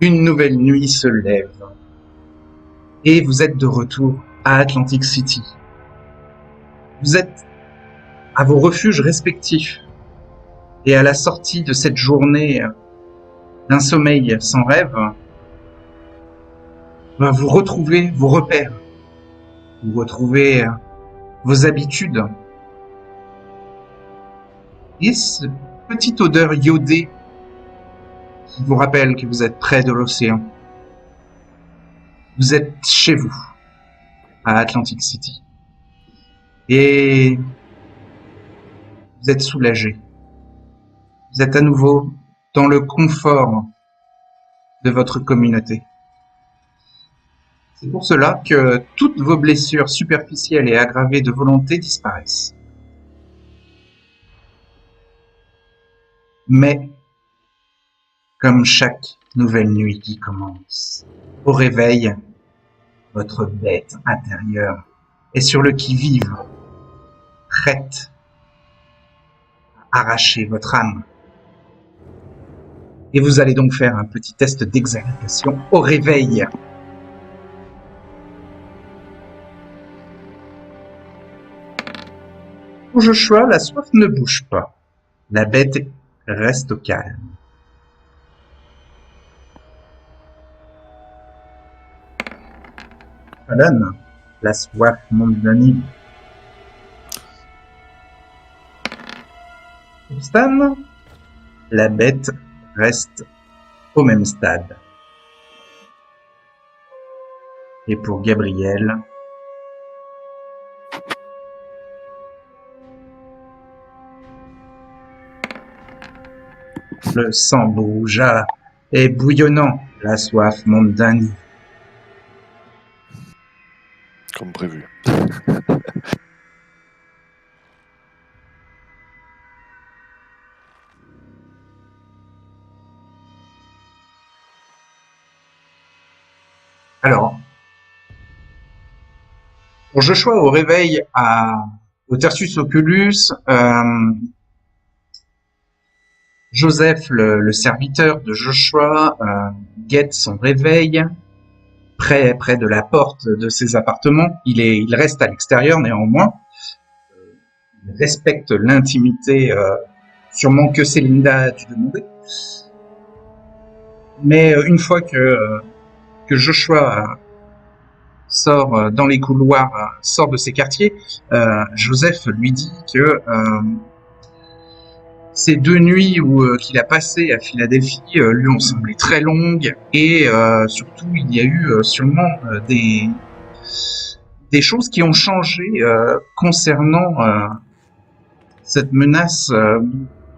Une nouvelle nuit se lève et vous êtes de retour à Atlantic City. Vous êtes à vos refuges respectifs et à la sortie de cette journée d'un sommeil sans rêve, vous retrouvez vos repères, vous retrouvez vos habitudes et cette petite odeur iodée qui vous rappelle que vous êtes près de l'océan. Vous êtes chez vous, à Atlantic City. Et vous êtes soulagé. Vous êtes à nouveau dans le confort de votre communauté. C'est pour cela que toutes vos blessures superficielles et aggravées de volonté disparaissent. Mais, comme chaque nouvelle nuit qui commence, au réveil, votre bête intérieure est sur le qui-vive, prête à arracher votre âme. Et vous allez donc faire un petit test d'exaltation au réveil. Pour Joshua, la soif ne bouge pas. La bête reste au calme. Alan, la soif monte d'un niveau. Pour Stan, la bête reste au même stade. Et pour Gabriel, le sang bouge et bouillonnant, la soif monte d'un niveau. Comme prévu. Alors, pour Joshua au réveil au Tertius Oculus, Joseph, le serviteur de Joshua, guette son réveil près de la porte de ses appartements. Il reste à l'extérieur néanmoins. Il respecte l'intimité, sûrement que Célinda a dû demander. Mais une fois que Joshua sort dans les couloirs, sort de ses quartiers, Joseph lui dit que ces 2 nuits qu'il a passées à Philadelphie lui ont semblé très longues et surtout il y a eu sûrement des choses qui ont changé concernant cette menace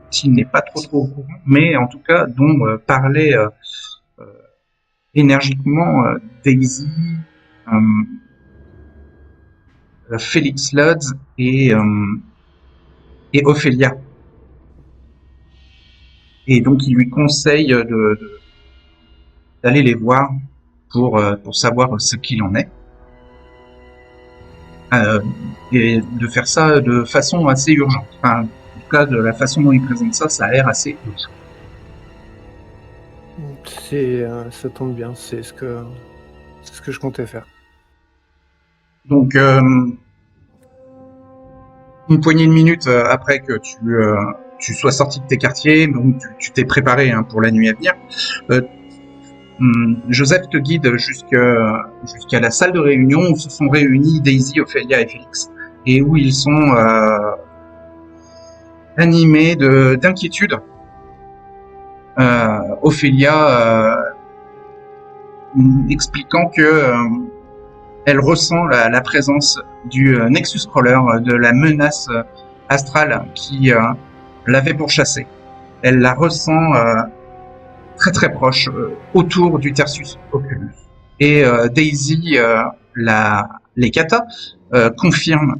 qui n'est pas trop au courant, mais en tout cas dont parlait énergiquement Daisy, Felix Lodz et Ophélia. Et donc il lui conseille d'aller les voir pour savoir ce qu'il en est. Et de faire ça de façon assez urgente. Enfin, en tout cas, de la façon dont il présente ça, ça a l'air assez urgent. Ça tombe bien, c'est ce que je comptais faire. Donc, une poignée de minutes après que tu sois sorti de tes quartiers, donc tu t'es préparé pour la nuit à venir, Joseph te guide jusqu'à la salle de réunion où se sont réunis Daisy, Ophélia et Félix, et où ils sont animés d'inquiétude. Ophélia expliquant que elle ressent la présence du Nexus Crawler, de la menace astrale qui l'avait pourchassée. Elle la ressent très très proche, autour du Tertius Oculus. Et Daisy, les katas, confirment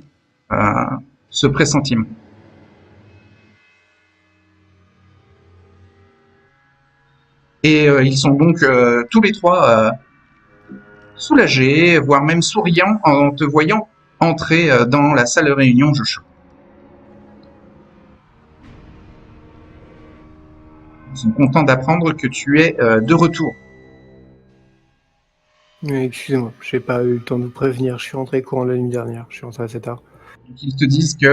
ce pressentiment. Et ils sont donc tous les trois soulagés, voire même souriants en te voyant entrer dans la salle de réunion, Joshua. Ils sont contents d'apprendre que tu es de retour Excusez-moi, j'ai pas eu le temps de vous prévenir. Je suis rentré courant la nuit dernière. Je suis rentré assez tard. Donc, ils te disent que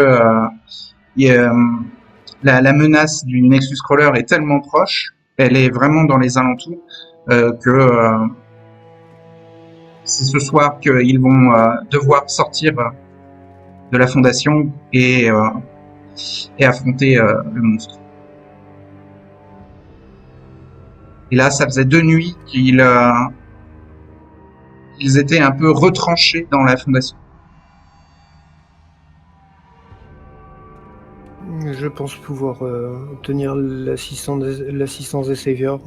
la menace du Nexus Crawler est tellement proche, elle est vraiment dans les alentours, que c'est ce soir qu'ils vont devoir sortir de la fondation et affronter le monstre. Et là, ça faisait 2 nuits qu'ils étaient un peu retranchés dans la fondation. Je pense pouvoir obtenir l'assistance des Saviors.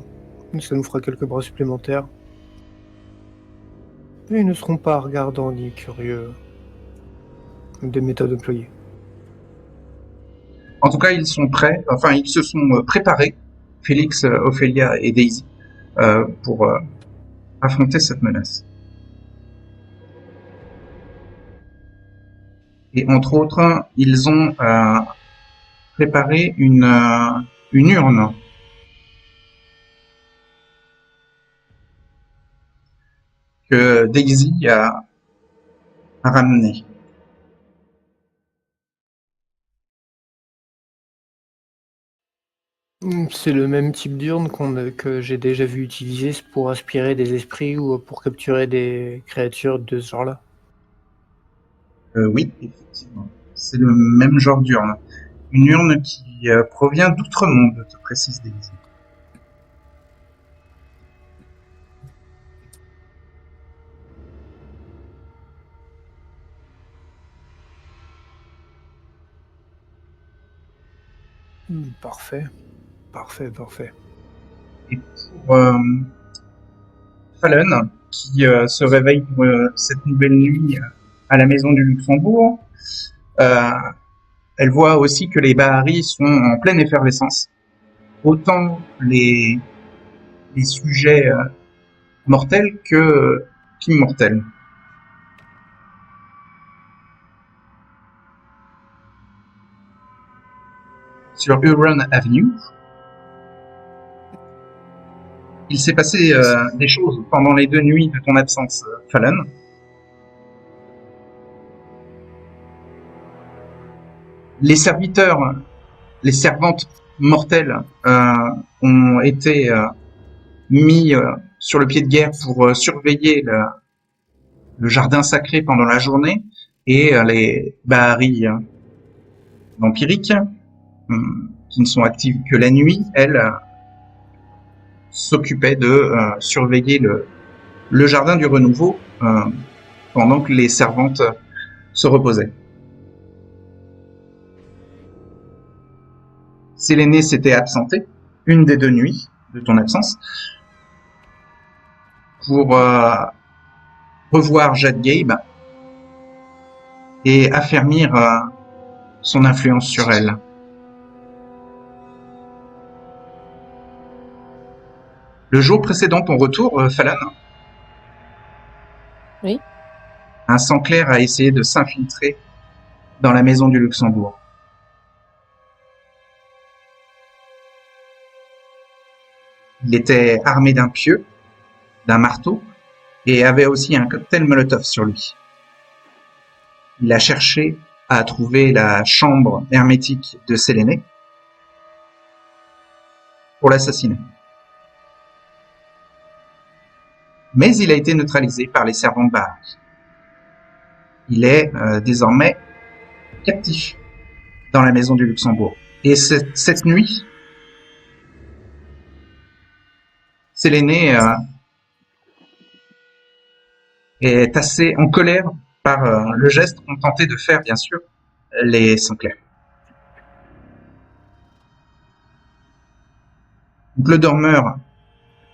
Ça nous fera quelques bras supplémentaires. Mais ils ne seront pas regardants ni curieux des méthodes employées. En tout cas, ils sont prêts, enfin, ils se sont préparés, Félix, Ophélia et Daisy, pour affronter cette menace. Et entre autres, ils ont préparé une urne que Daisy a ramenée. C'est le même type d'urne que j'ai déjà vu utiliser pour aspirer des esprits ou pour capturer des créatures de ce genre-là. Oui, effectivement. C'est le même genre d'urne. Une urne qui provient d'outre-monde, te précise Daisy. Parfait. Et pour Fallon, qui se réveille pour cette nouvelle nuit à la maison du Luxembourg, elle voit aussi que les Bahari sont en pleine effervescence. Autant les sujets mortels qu'immortels. Sur Huron Avenue, il s'est passé des choses pendant les 2 nuits de ton absence, Fallon. Les serviteurs, les servantes mortelles ont été mis sur le pied de guerre pour surveiller le jardin sacré pendant la journée, et les Bahari vampiriques, qui ne sont actives que la nuit, elles s'occupaient de surveiller le jardin du renouveau pendant que les servantes se reposaient. Séléné s'était absentée une des 2 nuits de ton absence pour revoir Jade Gabe et affermir son influence sur elle. Le jour précédent ton retour, Fallon, Oui. un sang clair a essayé de s'infiltrer dans la maison du Luxembourg. Il était armé d'un pieu, d'un marteau, et avait aussi un cocktail Molotov sur lui. Il a cherché à trouver la chambre hermétique de Séléné pour l'assassiner. Mais il a été neutralisé par les servantes Bahari. Il est désormais captif dans la maison du Luxembourg. Et cette nuit, Séléné est assez en colère par le geste qu'ont tenté de faire, bien sûr, les Saint-Clair. Donc le dormeur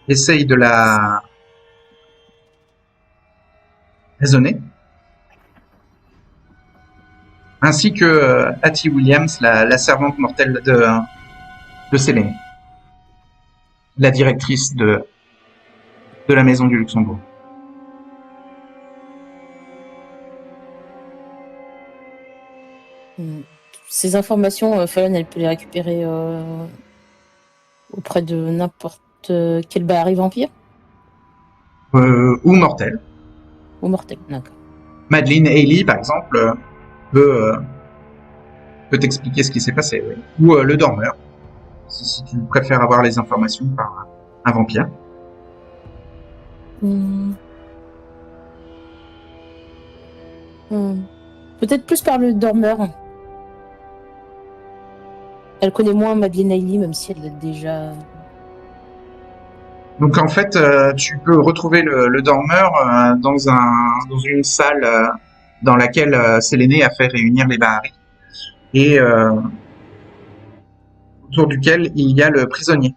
essaye de la raisonner, ainsi que Hattie Williams, la servante mortelle de Séléné, la directrice de la maison du Luxembourg. Ces informations, Fallon, elle peut les récupérer auprès de n'importe quel Bahari vampire. ou mortels. Ou mortel, d'accord. Madeleine Haley, par exemple, peut t'expliquer ce qui s'est passé, oui. Ou le dormeur, si tu préfères avoir les informations par un vampire. Hmm. Peut-être plus par le dormeur. Elle connaît moins Madeleine Hailey, même si elle l'a déjà. Donc en fait, tu peux retrouver le dormeur dans une salle dans laquelle Séléné a fait réunir les Bahari et autour duquel il y a le prisonnier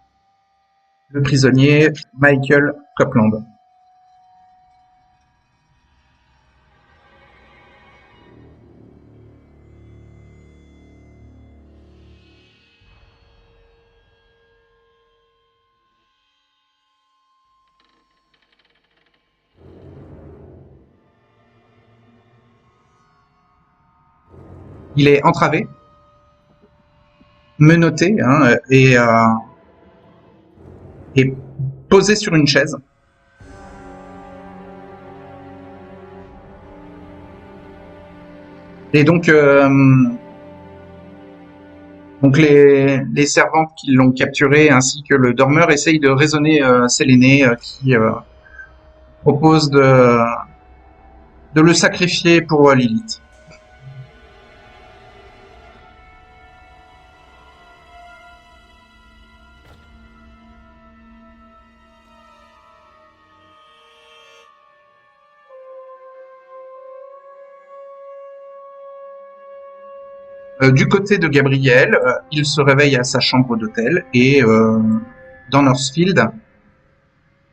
Michael Copeland. Il est entravé, menotté et posé sur une chaise. Et donc les servantes qui l'ont capturé ainsi que le dormeur essayent de raisonner Séléné qui propose de le sacrifier pour Lilith. Du côté de Gabriel, il se réveille à sa chambre d'hôtel et dans Northfield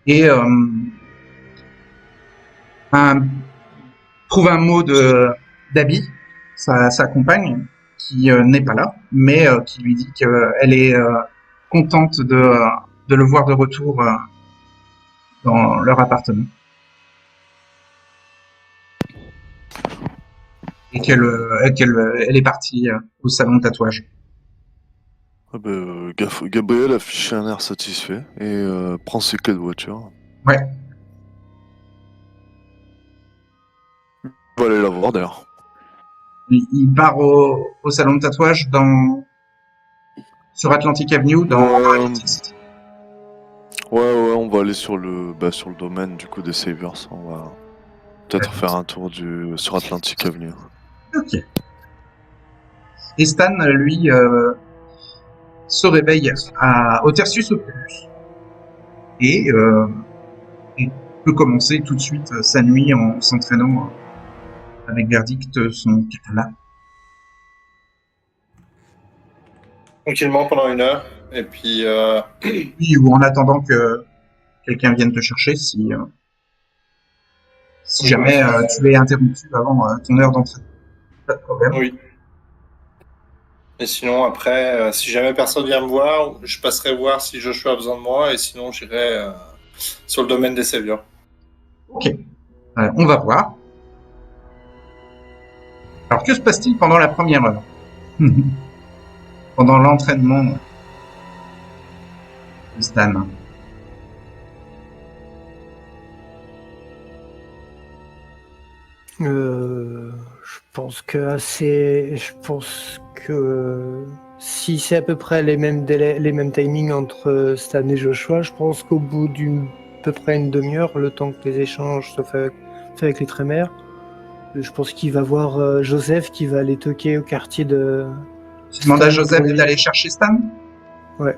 et trouve un mot d'Abby, sa compagne, qui n'est pas là, mais qui lui dit qu'elle est contente de le voir de retour dans leur appartement. Et qu'elle est partie au salon de tatouage. Ah Gabriel affiche un air satisfait et prend ses clés de voiture. Ouais. On va aller la voir d'ailleurs. Il part au salon de tatouage sur Atlantic Avenue dans Atlantic City. Ouais, on va aller sur le domaine du coup des Saviors. On va peut-être faire un tour sur Atlantic Avenue. Ok. Et Stan, lui, se réveille au Tertius Oculus et peut commencer tout de suite sa nuit en s'entraînant avec Verdict son katana. Tranquillement pendant 1 heure, et puis Oui, ou en attendant que quelqu'un vienne te chercher si jamais tu es interrompu avant ton heure d'entrée. Pas de problème. oui. Et sinon, après, si jamais personne vient me voir, je passerai voir si Joshua a besoin de moi, et sinon j'irai sur le domaine des Saviors. Ok. On va voir. Alors, que se passe-t-il pendant la première heure? Pendant l'entraînement de Stan. Je pense que si c'est à peu près les mêmes délais, les mêmes timings entre Stan et Joshua, je pense qu'au bout à peu près une demi-heure, le temps que les échanges soient faits avec les Trémères, je pense qu'il va voir Joseph qui va aller toquer au quartier de. Tu demandes à Joseph d'aller chercher Stan? Ouais.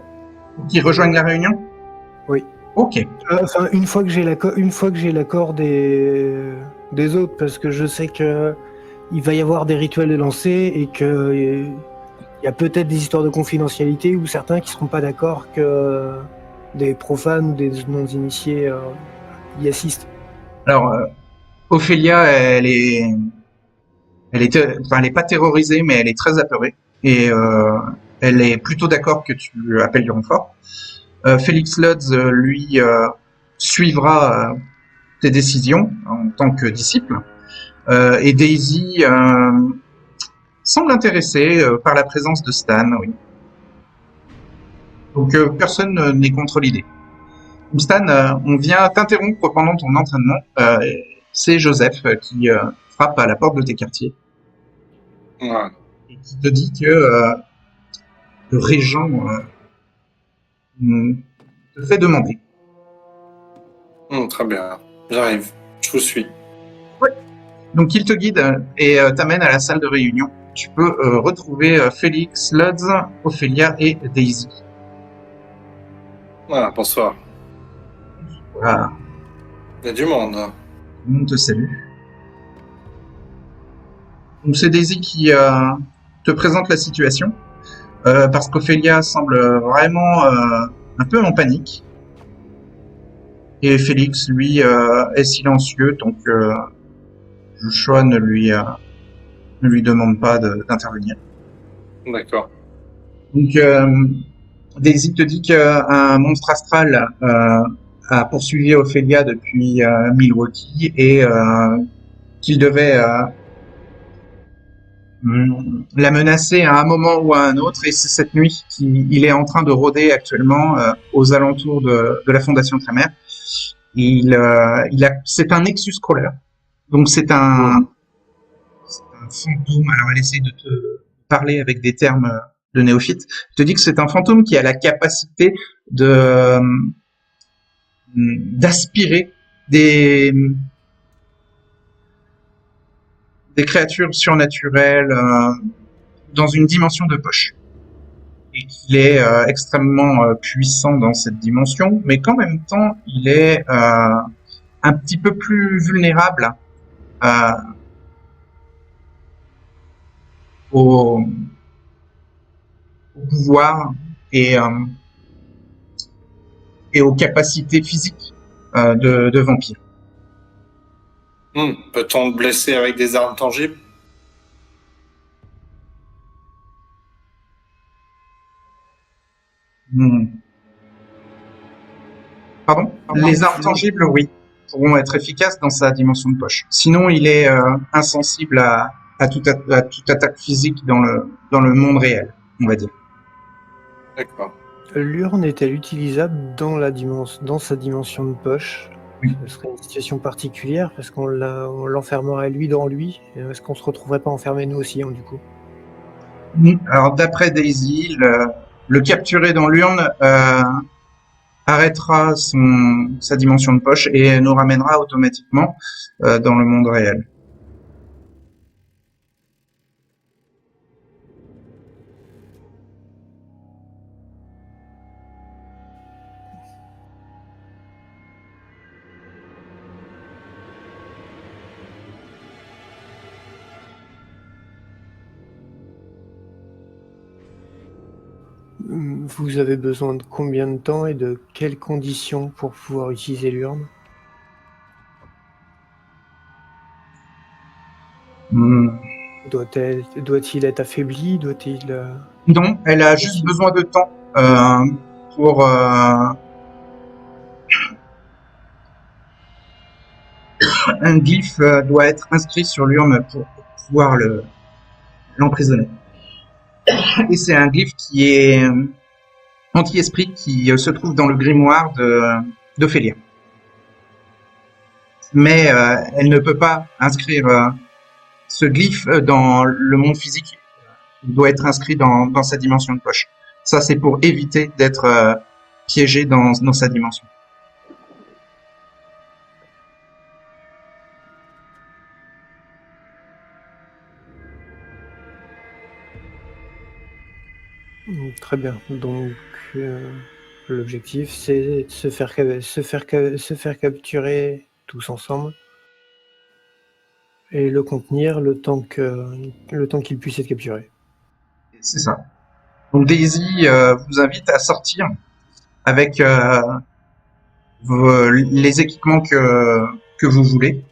Qui rejoigne la réunion? Oui. Ok. Enfin, une fois que j'ai l'accord des autres, parce que je sais que il va y avoir des rituels de lancer et que il y a peut-être des histoires de confidentialité ou certains qui seront pas d'accord que des profanes ou des non-initiés y assistent. Alors, Ophélia, elle est pas terrorisée, mais elle est très apeurée et elle est plutôt d'accord que tu appelles du renfort. Félix Lutz, lui, suivra tes décisions en tant que disciple. Et Daisy semble intéressée par la présence de Stan, oui. Donc personne n'est contre l'idée. Stan, on vient t'interrompre pendant ton entraînement. C'est Joseph qui frappe à la porte de tes quartiers Ouais. et qui te dit que le régent te fait demander. Très bien. J'arrive. Je vous suis. Donc il te guide et t'amène à la salle de réunion. Tu peux retrouver Félix, Lutz, Ophélia et Daisy. Voilà, bonsoir. Voilà, Il y a du monde. tout le monde te salue. Donc c'est Daisy qui te présente la situation parce qu'Ophélia semble vraiment un peu en panique. Et Félix, lui, est silencieux, donc Joshua ne lui demande pas d'intervenir. D'accord. Donc Daisy te dit qu'un monstre astral a poursuivi Ophélia depuis Milwaukee et qu'il devait la menacer à un moment ou à un autre. Et c'est cette nuit qu'il est en train de rôder actuellement aux alentours de la Fondation Tremere. C'est un Nexus Crawler. Donc c'est un fantôme. Alors elle essaie de te parler avec des termes de néophyte. Je te dis que c'est un fantôme qui a la capacité d'aspirer des créatures surnaturelles dans une dimension de poche. Et qu'il est extrêmement puissant dans cette dimension, mais qu'en même temps, il est un petit peu plus vulnérable au pouvoir et aux capacités physiques de vampire. Peut-on le blesser avec des armes tangibles? Pardon? Les armes tangibles, oui, pourront être efficaces dans sa dimension de poche. Sinon, il est insensible à toute attaque physique dans le monde réel, on va dire. D'accord. L'urne est-elle utilisable dans sa dimension de poche? Oui. Ce serait une situation particulière parce qu'on l'enfermerait lui dans lui. Est-ce qu'on se retrouverait pas enfermés nous aussi, du coup? Alors, d'après Daisy, le capturer dans l'urne arrêtera sa dimension de poche et nous ramènera automatiquement dans le monde réel. Vous avez besoin de combien de temps et de quelles conditions pour pouvoir utiliser l'urne? Doit-il être affaibli? Non, elle a juste besoin de temps pour un glyphe doit être inscrit sur l'urne pour pouvoir l'emprisonner. Et c'est un glyphe qui est anti-esprit qui se trouve dans le grimoire d'Ophélia. Mais elle ne peut pas inscrire ce glyphe dans le monde physique. Il doit être inscrit dans sa dimension de poche. Ça, c'est pour éviter d'être piégé dans sa dimension. Très bien. Donc, l'objectif, c'est de se faire capturer tous ensemble et le contenir le temps qu'il puisse être capturé. C'est ça. Donc Daisy vous invite à sortir avec les équipements que vous voulez.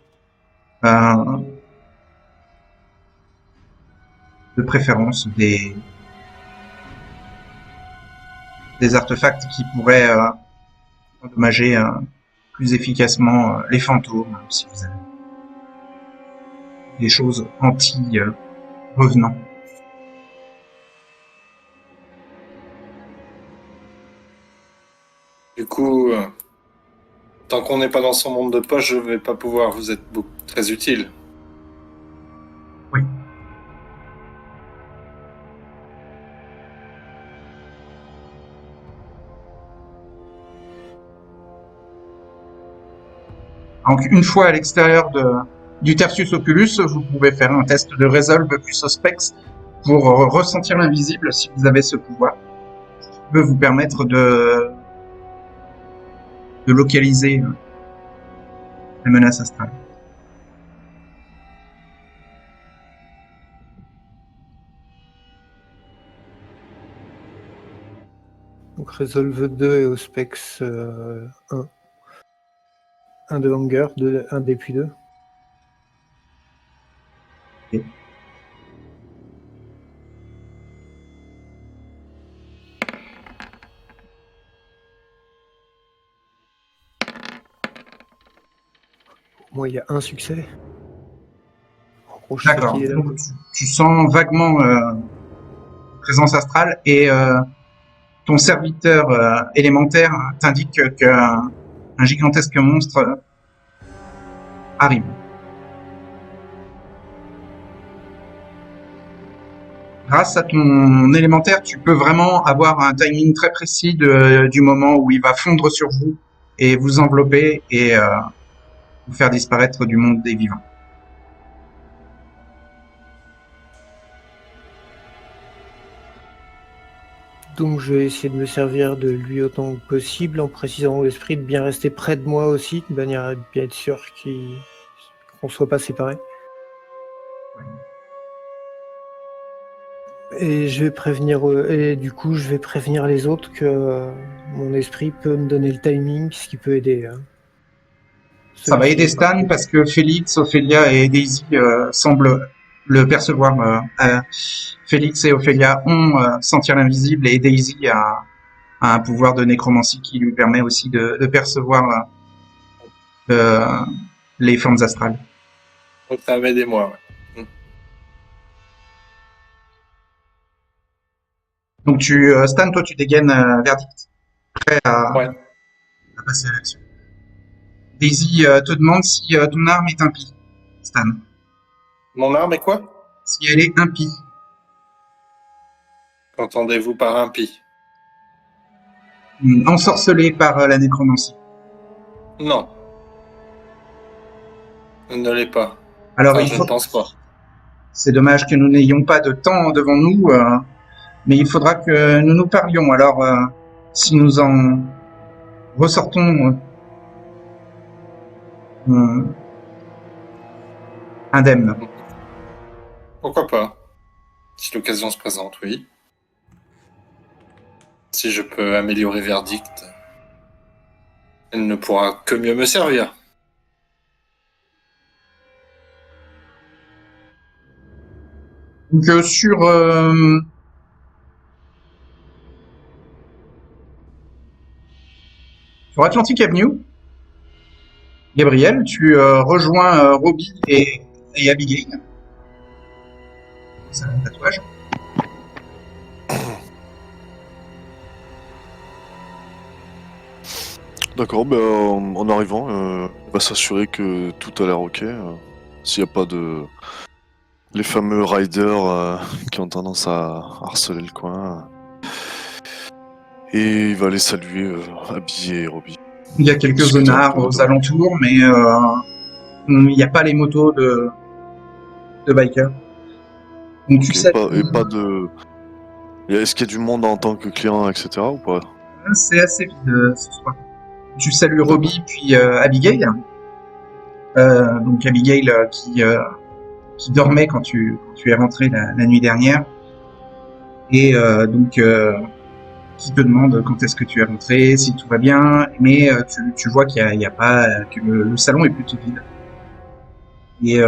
De préférence des artefacts qui pourraient endommager plus efficacement les fantômes, si vous avez des choses anti-revenants. Du coup, Tant qu'on n'est pas dans son monde de poche, je vais pas pouvoir vous être très utile. Oui. Donc, une fois à l'extérieur du Tertius Oculus, vous pouvez faire un test de Resolve plus Auspex pour ressentir l'invisible si vous avez ce pouvoir. Ça peut vous permettre de localiser les menaces astrales. Donc Resolve 2 et Auspex 1. Un de Hunger, un D puis 2. Ok. Moi, il y a un succès. En gros, je sais D'accord. qu'il est là. Donc, tu sens vaguement présence astrale et ton serviteur élémentaire t'indique qu'un gigantesque monstre arrive. Grâce à ton élémentaire, tu peux vraiment avoir un timing très précis du moment où il va fondre sur vous et vous envelopper et vous faire disparaître du monde des vivants. Donc je vais essayer de me servir de lui autant que possible en précisant à l'esprit de bien rester près de moi aussi, de manière à bien être sûr qu'on ne soit pas séparés. Et je vais prévenir et du coup je vais prévenir les autres que mon esprit peut me donner le timing, ce qui peut aider. Ça va aider Stan parce que Félix, Ophélia et Daisy semblent le percevoir. Félix et Ophélia ont sentir l'invisible et Daisy a un pouvoir de nécromancie qui lui permet aussi de percevoir les formes astrales. Donc ça va m'aider moi. Ouais. Donc Stan, toi tu dégaines Verdict, prêt à passer à l'action. Daisy te demande si ton arme est impie, Stan. Mon arme est quoi? Si elle est impie. Qu'entendez-vous par impie? Ensorcelée par la nécromancie. Non. Elle ne l'est pas. Alors Enfin, je ne pense pas. C'est dommage que nous n'ayons pas de temps devant nous, mais il faudra que nous nous parlions. Alors, si nous en ressortons indemne. Pourquoi pas? Si l'occasion se présente, oui. Si je peux améliorer Verdict, elle ne pourra que mieux me servir. Donc sur Atlantic Avenue, Gabriel, tu rejoins Robbie et Abigail. C'est un tatouage. D'accord, ben, en arrivant, on va s'assurer que tout a l'air ok. S'il n'y a pas de... les fameux riders qui ont tendance à harceler le coin. Et il va aller saluer Abby et Robbie. Il y a quelques zonards aux alentours, mais il n'y a pas les motos de bikers. Donc okay, tu sais. Et pas de... Est-ce qu'il y a du monde en tant que client, etc. ou pas? C'est assez vide ce soir. Tu salues Robbie puis Abigail. Donc Abigail qui dormait quand tu es rentré la nuit dernière. Et donc qui te demande quand est-ce que tu es rentré, si tout va bien. Mais tu vois qu'il y a pas... que le salon est plutôt vide. Et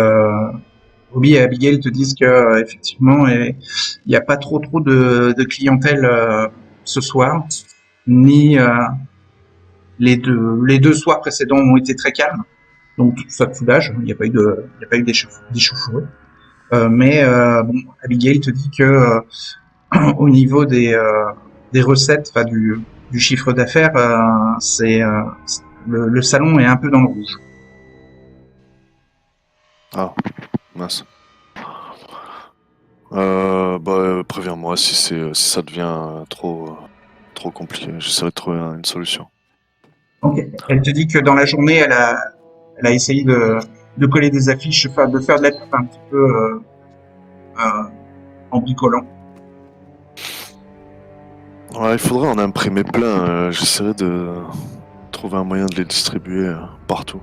Robbie et Abigail te disent que effectivement il n'y a pas trop de clientèle ce soir, ni les deux soirs précédents ont été très calmes, donc ça te soulage. Il n'y a pas eu d'échauffourée. Mais bon, Abigail te dit que au niveau des recettes, enfin du chiffre d'affaires, le salon est un peu dans le rouge. Ah, mince. Préviens-moi si ça devient trop compliqué. J'essaierai de trouver une solution. Ok. Elle te dit que dans la journée, elle a essayé de coller des affiches, enfin, de faire de la pub un petit peu en bricolant. Ouais, il faudrait en imprimer plein. J'essaierai de trouver un moyen de les distribuer partout.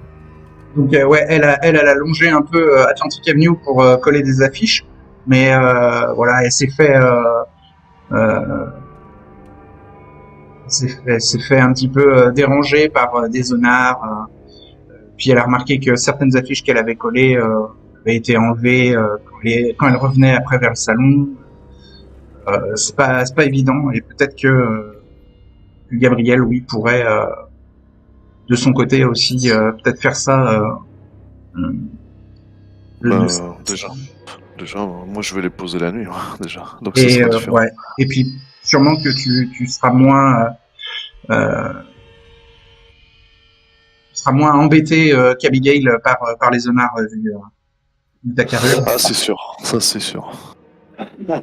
Donc ouais, elle a longé un peu Atlantic Avenue pour coller des affiches, mais voilà, euh, elle s'est fait un petit peu déranger par des zonards. Puis elle a remarqué que certaines affiches qu'elle avait collées avaient été enlevées quand elle revenait après vers le salon. C'est pas évident et peut-être que Gabriel, oui, pourrait de son côté aussi peut-être faire ça. Le Déjà, moi je vais les poser la nuit, déjà. Donc ce Et sera différent. ouais. Et puis sûrement que tu seras euh, embêté qu'Abigail par les honneurs vu ta carrure. Ah, c'est sûr. Ça, c'est sûr. Pas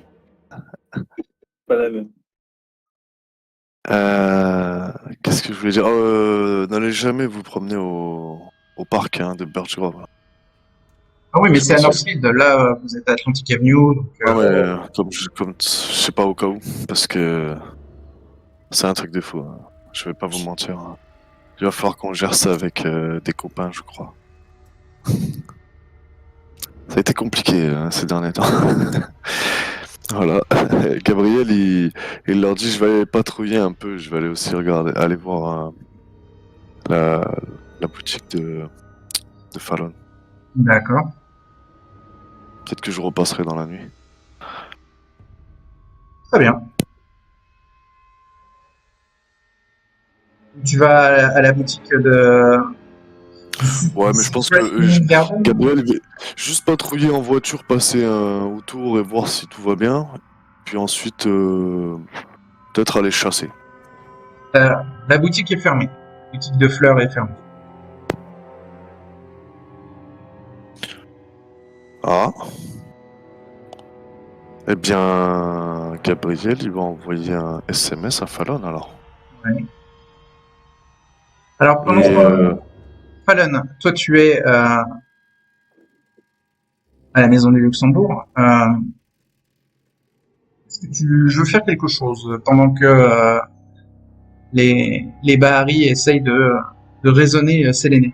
la même. Qu'est-ce que je voulais dire? N'allez jamais vous promener au parc de Birchgrove. Ah oui, mais Je sais c'est pas à si. Northfield. Là, vous êtes à Atlantic Avenue, donc Non, mais comme je sais pas au cas où, parce que c'est un truc de fou. Je vais pas vous mentir. Il va falloir qu'on gère ça avec des copains, je crois. Ça a été compliqué ces derniers temps. Voilà. Gabriel, il leur dit, je vais aller patrouiller un peu, je vais aller aussi aller voir la, la boutique de Fallon. d'accord. Peut-être que je repasserai dans la nuit. Très bien. Tu vas à la boutique de Ouais, mais je pense que Situation Garden. Gabriel il va juste patrouiller en voiture, passer autour et voir si tout va bien. Puis ensuite, peut-être aller chasser. La boutique est fermée. La boutique de fleurs est fermée. Ah. Eh bien, Gabriel, il va envoyer un SMS à Fallon alors. Ouais. Alors pendant Et Fallon, toi tu es à la Maison du Luxembourg. Est-ce que je veux faire quelque chose pendant que les Bahari essayent de raisonner Séléné.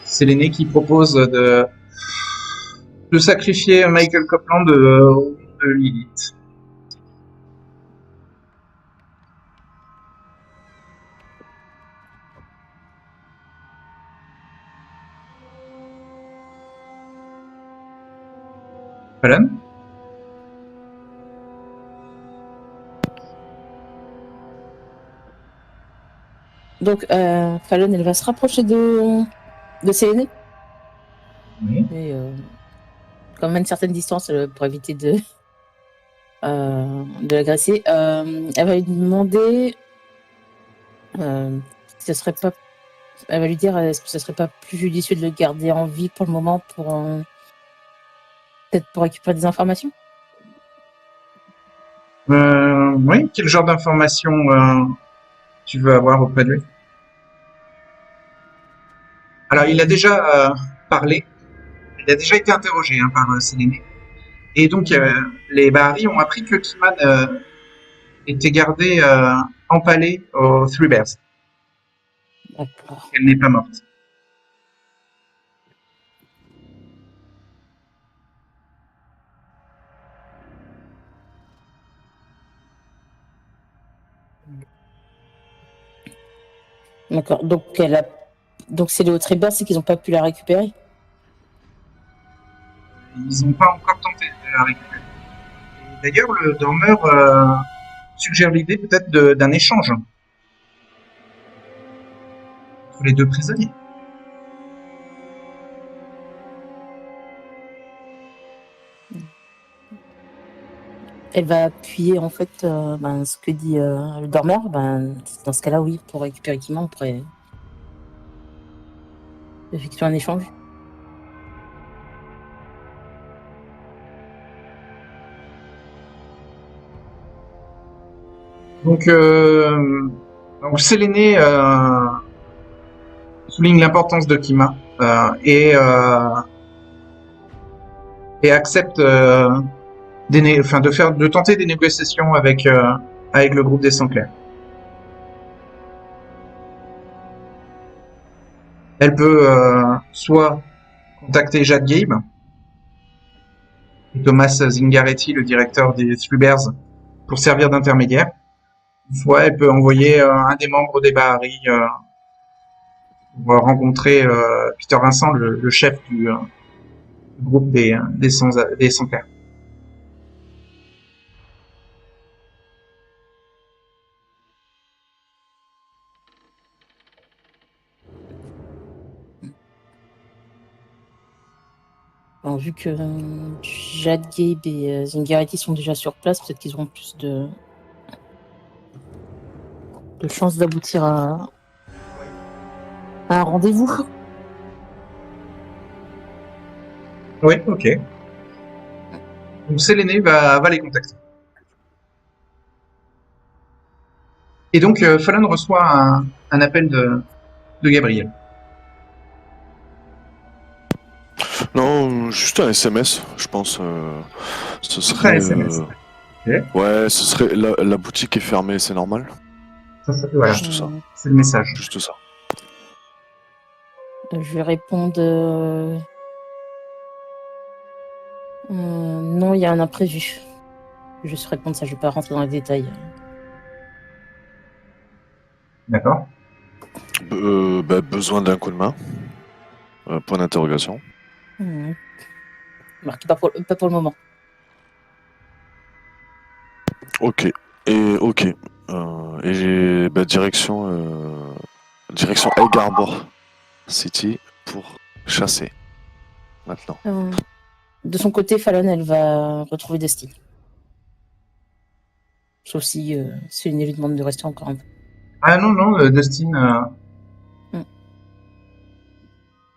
Séléné qui propose de sacrifier Michael Copland de Lilith. Fallon? Donc, Fallon, elle va se rapprocher de Séléné. Oui. Mais quand même une certaine distance pour éviter de l'agresser. Elle va lui demander si ce serait pas. Elle va lui dire est-ce que ce serait pas plus judicieux de le garder en vie pour le moment pour peut-être pour récupérer des informations. Oui, quel genre d'informations tu veux avoir auprès de lui? Alors, il a déjà parlé, il a déjà été interrogé par Séléné. Et donc, les Bahari ont appris que Kiman était gardée empalée aux Three Bears. D'accord. Elle n'est pas morte. D'accord. Donc c'est les autres Rebels, c'est qu'ils n'ont pas pu la récupérer. Ils n'ont pas encore tenté de la récupérer. Et d'ailleurs, le dormeur suggère l'idée peut-être d'un échange entre les deux prisonniers. elle va appuyer en fait ce que dit le dormeur. Dans ce cas-là, oui, pour récupérer Kima, on pourrait effectuer un échange. Donc Séléné souligne l'importance de Kima et accepte de tenter des négociations avec le groupe des Sangs Clairs. Elle peut soit contacter Jade Gabe et Thomas Zingaretti, le directeur des Three Bears, pour servir d'intermédiaire. Soit elle peut envoyer un des membres des Bahari pour rencontrer Peter Vincent, le chef du groupe des Sangs Clairs. Alors, vu que Jade Gabe et Zingaretti sont déjà sur place, peut-être qu'ils auront plus de chances d'aboutir à un rendez-vous. Oui, ok. Donc Séléné va les contacter. Et donc Fallon reçoit un appel de Gabriel. Non, juste un SMS, je pense. Ce Un serait. SMS. Ok. Ouais, ce serait. La boutique est fermée, c'est normal. Voilà, Juste ça. c'est le message. Juste ça. Je vais répondre. Non, il y a un imprévu. Je vais juste répondre ça, je vais pas rentrer dans les détails. D'accord. Besoin d'un coup de main. Point d'interrogation. Marqué pas pour le moment. Ok. Et direction Egg Harbor City pour chasser. Maintenant. De son côté, Fallon, elle va retrouver Destiny. Sauf si Séléné lui demande de rester encore un peu. Ah non, Dustin.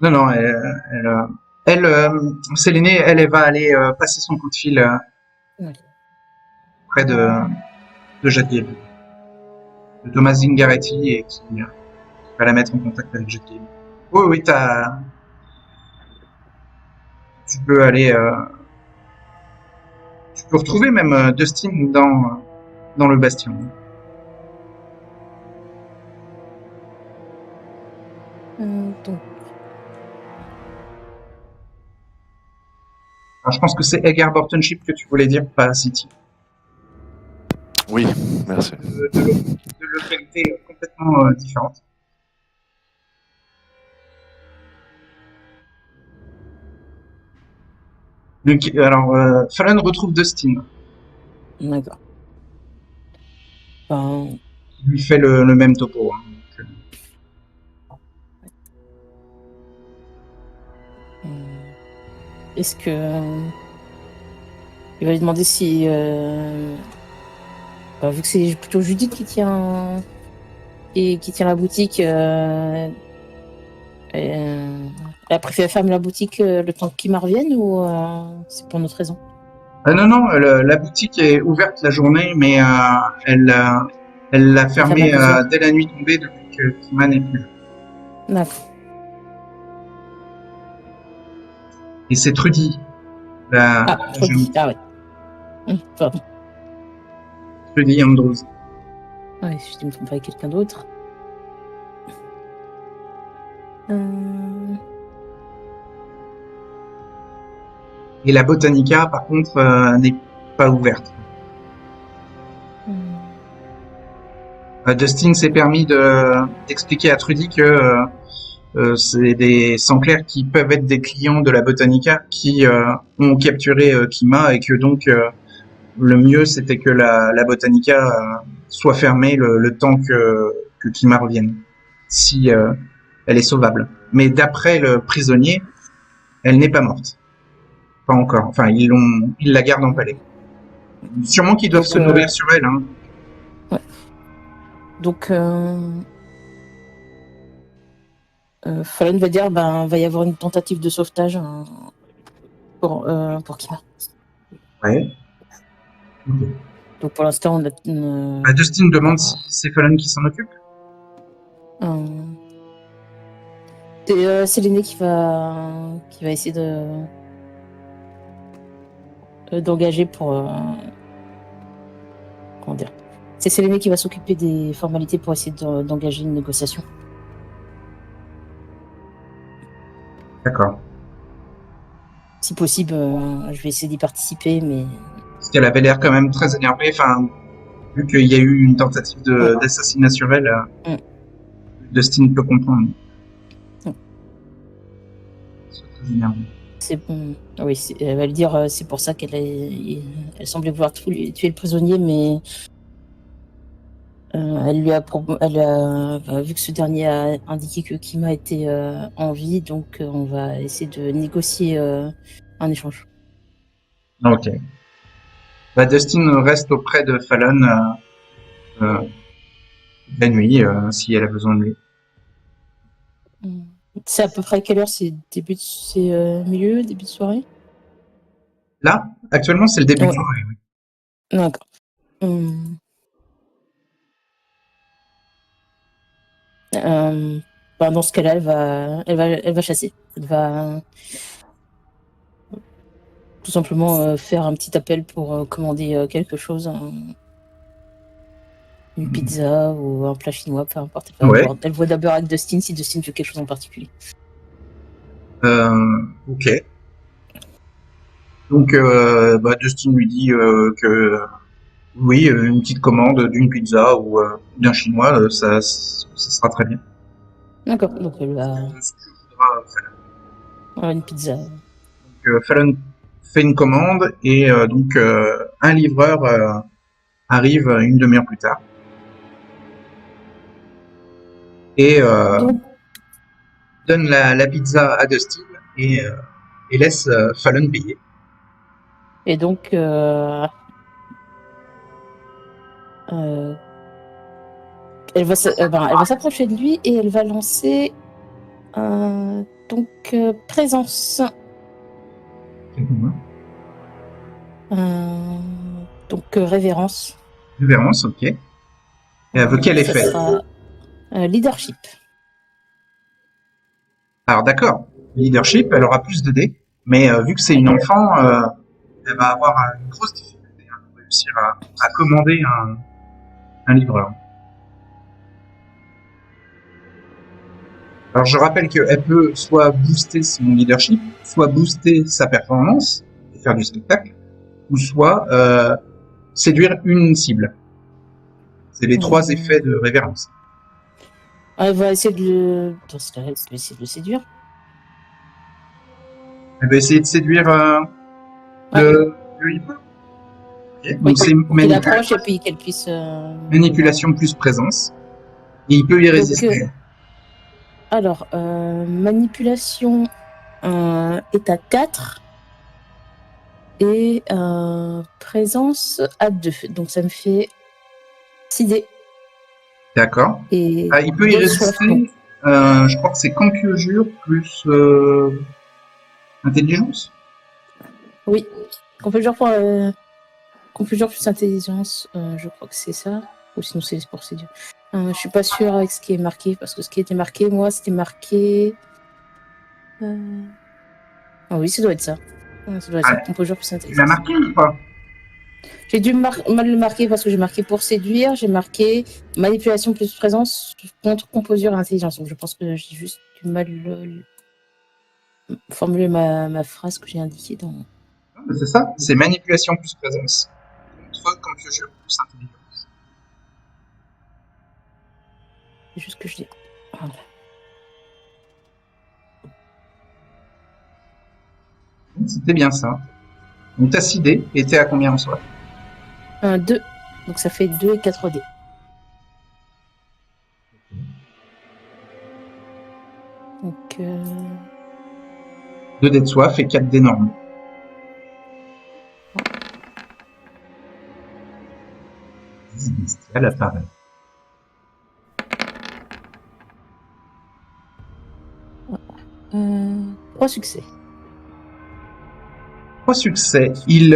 Non, Séléné, elle va aller passer son coup de fil Oui. près de Jade Gabe, de Thomas Zingaretti, et qui va la mettre en contact avec Jade Gabe. Oui, tu peux aller. Tu peux retrouver même Dustin dans le bastion. Donc, Alors, je pense que c'est Egg Harbor Township que tu voulais dire, pas City. Oui, merci. De localités complètement différentes. Donc, alors, Fallon retrouve Dustin, d'accord. qui lui fait le même topo. Hein. Est-ce que il va lui demander si vu que c'est plutôt Judith qui tient la boutique, elle a préféré fermer la boutique le temps que Kima revienne ou c'est pour une autre raison? Non, la boutique est ouverte la journée, mais elle l'a fermée dès la nuit tombée depuis que Kima n'est plus là. D'accord. Et c'est Trudy. Trudy. Ah ouais. Pardon. Trudy Andrews. Ouais, je me trompe pas avec quelqu'un d'autre. Et la Botanica, par contre, n'est pas ouverte. Dustin s'est permis d'expliquer à Trudy que c'est des Sangs Clairs qui peuvent être des clients de la Botanica qui ont capturé Kima, et que donc le mieux c'était que la Botanica soit fermée le temps que Kima revienne, si elle est sauvable. Mais d'après le prisonnier, elle n'est pas morte. Pas encore. Enfin, ils la gardent en palais. Sûrement qu'ils doivent Donc, se nourrir sur elle. Hein. Donc, Fallon va dire, va y avoir une tentative de sauvetage pour Kima. Ouais. Ok. Donc pour l'instant, on a Dustin demande si c'est Fallon qui s'en occupe. c'est l'aîné qui va essayer d'engager pour comment dire. C'est l'aîné qui va s'occuper des formalités pour essayer d'engager une négociation. D'accord. Si possible, je vais essayer d'y participer, mais Parce qu'elle avait l'air quand même très énervée. Enfin, vu qu'il y a eu une tentative d'assassinat sur elle, Dustin peut comprendre. Mm. C'est très énervé. oui, elle va lui dire, c'est pour ça elle semblait vouloir tuer le prisonnier, mais elle lui a vu que ce dernier a indiqué que Kima était en vie, donc on va essayer de négocier un échange. Ok. Dustin reste auprès de Fallon la nuit, si elle a besoin de lui. C'est à peu près quelle heure? C'est milieu, début de soirée? Là, actuellement, c'est le début de Ouais. soirée. Oui. D'accord. Dans ce cas-là, elle va chasser. Elle va tout simplement faire un petit appel pour commander quelque chose, une pizza ou un plat chinois, peu importe. Ouais. Elle voit d'abord avec Dustin si Dustin veut quelque chose en particulier. Ok. Donc, Dustin lui dit que oui, une petite commande d'une pizza ou d'un chinois, ça sera très bien. D'accord, donc elle va Ce que voudra Fallon. une pizza. Donc, Fallon fait une commande et donc un livreur arrive une demi-heure plus tard et Donc, donne la pizza à Dustin et laisse Fallon payer. et donc, elle va s'approcher de lui et elle va lancer présence. Donc révérence. Révérence, ok. Et avec quel effet? Ça sera leadership. Alors d'accord, leadership, elle aura plus de dés, mais vu que c'est une enfant, elle va avoir une grosse difficulté à réussir à commander un livreur. Alors je rappelle qu'elle peut soit booster son leadership, soit booster sa performance, et faire du spectacle, ou soit séduire une cible. C'est les trois effets de révérence. Elle va essayer de le séduire. Elle va essayer de séduire le hippo. Okay. Oui, Donc c'est pour qu'il approche et puis qu'elle puisse... manipulation plus présence. Et il peut y résister. Alors, manipulation est à 4 et présence à 2. Donc ça me fait 6 dés. D'accord. Et il peut y résister. Je crois que c'est conjure plus intelligence. Oui, conjure plus intelligence, je crois que c'est ça. Ou sinon c'est pour séduire. Je suis pas sûre avec ce qui est marqué, parce que ce qui était marqué, moi, c'était marqué... Ah oui, ça doit être ça. Ça doit être ça. Conjure plus intelligence. Tu l'as marqué ou pas? J'ai dû mal le marquer parce que j'ai marqué pour séduire, j'ai marqué manipulation plus présence contre composure et intelligence. Donc je pense que j'ai juste du mal formuler ma phrase que j'ai indiquée dans... C'est ça, c'est manipulation plus présence. Contre conjure plus intelligence. C'est juste que je dis... Voilà. C'était bien ça. Donc t'as 6 dés et t'es à combien en soi? 2. Donc ça fait 2 et 4 dés. Donc... 2 dés de soif et 4 dés normaux. bestial apparaît. Trois succès. 3 succès. Il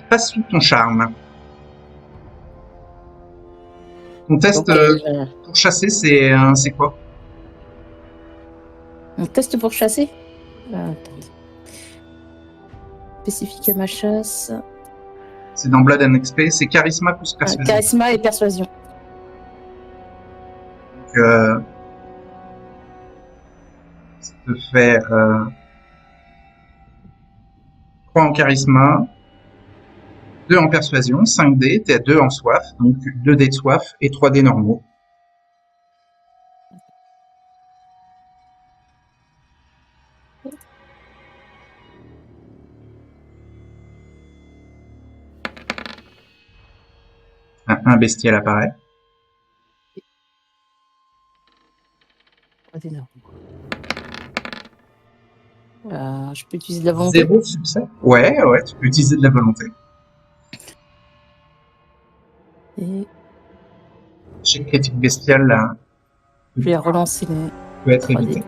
passe sous ton charme. Ton test Donc, pour chasser, c'est quoi? on teste pour chasser. Attendez. Spécifique à ma chasse. C'est dans Blood and XP, c'est charisma plus persuasion. Charisma et persuasion. Donc, ça te fait 3 en charisma, 2 en persuasion, 5 dés, t'es à 2 en soif, donc 2 dés de soif et 3 dés normaux. Un bestial apparaît. Je peux utiliser de la volonté. 0 succès. Ouais, tu peux utiliser de la volonté. Et Chez critique bestial, là, je vais relancer les peut être 3D. évité.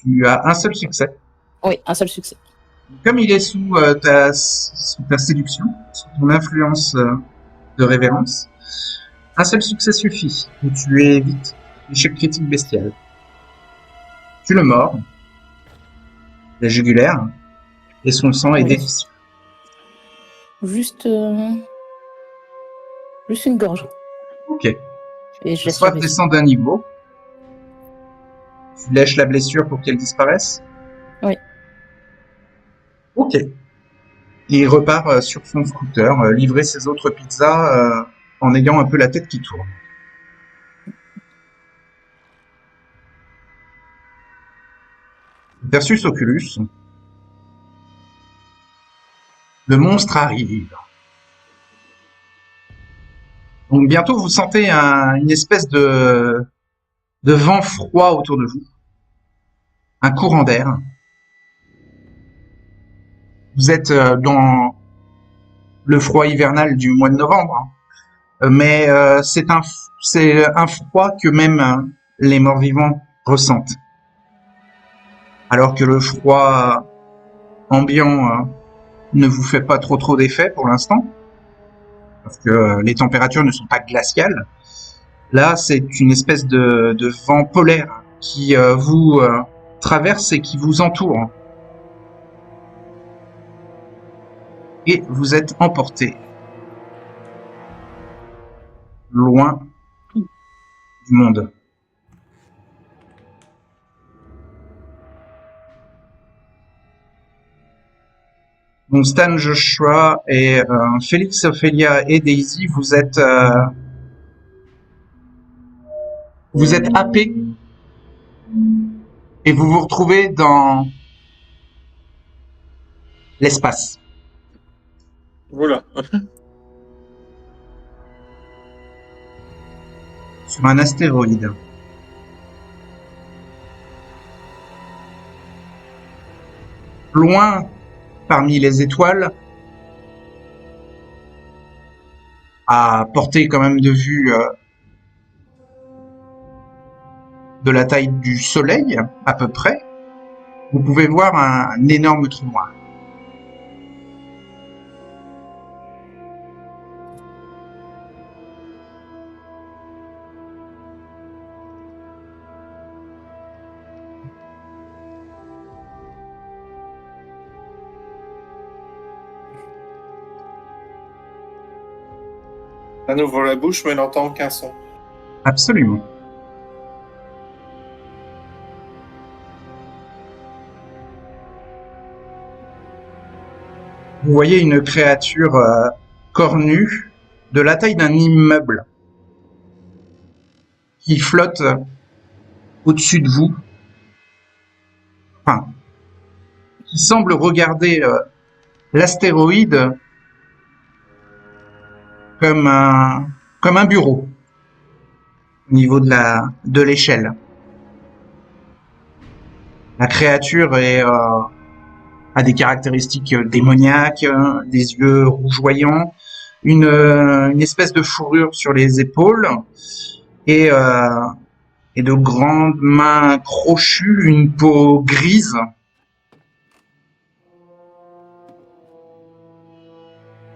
Tu as un seul succès. Oui, un seul succès. Comme il est sous ta séduction, sous ton influence de révérence, un seul succès suffit pour tuer vite l'échec critique bestial. Tu le mords, la jugulaire, et son sang est Oui. délicieux. Juste une gorge. Ok. Et je laisse Soit la blessure. descend d'un niveau. Tu lèches la blessure pour qu'elle disparaisse. Oui. Ok. Et il repart sur son scooter, livrer ses autres pizzas en ayant un peu la tête qui tourne. Versus Oculus. Le monstre arrive. Donc bientôt vous sentez une espèce de vent froid autour de vous. Un courant d'air. Vous êtes dans le froid hivernal du mois de novembre. Mais c'est un froid que même les morts-vivants ressentent. Alors que le froid ambiant ne vous fait pas trop d'effet pour l'instant, parce que les températures ne sont pas glaciales. Là, c'est une espèce de vent polaire qui vous traverse et qui vous entoure. Et vous êtes emporté loin du monde. Donc Stan, Joshua et Félix, Ophélia et Daisy, vous êtes happés et vous vous retrouvez dans l'espace. Voilà. Sur un astéroïde. Loin parmi les étoiles, à portée quand même de vue de la taille du Soleil, à peu près, vous pouvez voir un énorme trou noir. On ouvre la bouche, mais n'entend aucun son. Absolument. Vous voyez une créature cornue de la taille d'un immeuble qui flotte au-dessus de vous. Enfin, qui semble regarder l'astéroïde comme un bureau au niveau de l'échelle. La créature a des caractéristiques démoniaques, des yeux rougeoyants, une espèce de fourrure sur les épaules et de grandes mains crochues, une peau grise.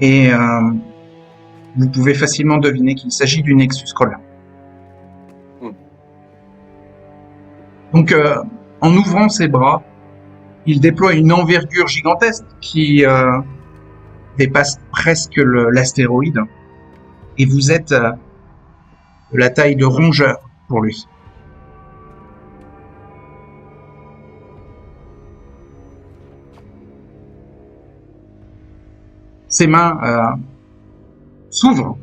Et vous pouvez facilement deviner qu'il s'agit du Nexus Crawler. Donc, en ouvrant ses bras, il déploie une envergure gigantesque qui dépasse presque l'astéroïde. Et vous êtes de la taille de rongeur pour lui. Ses mains s'ouvrent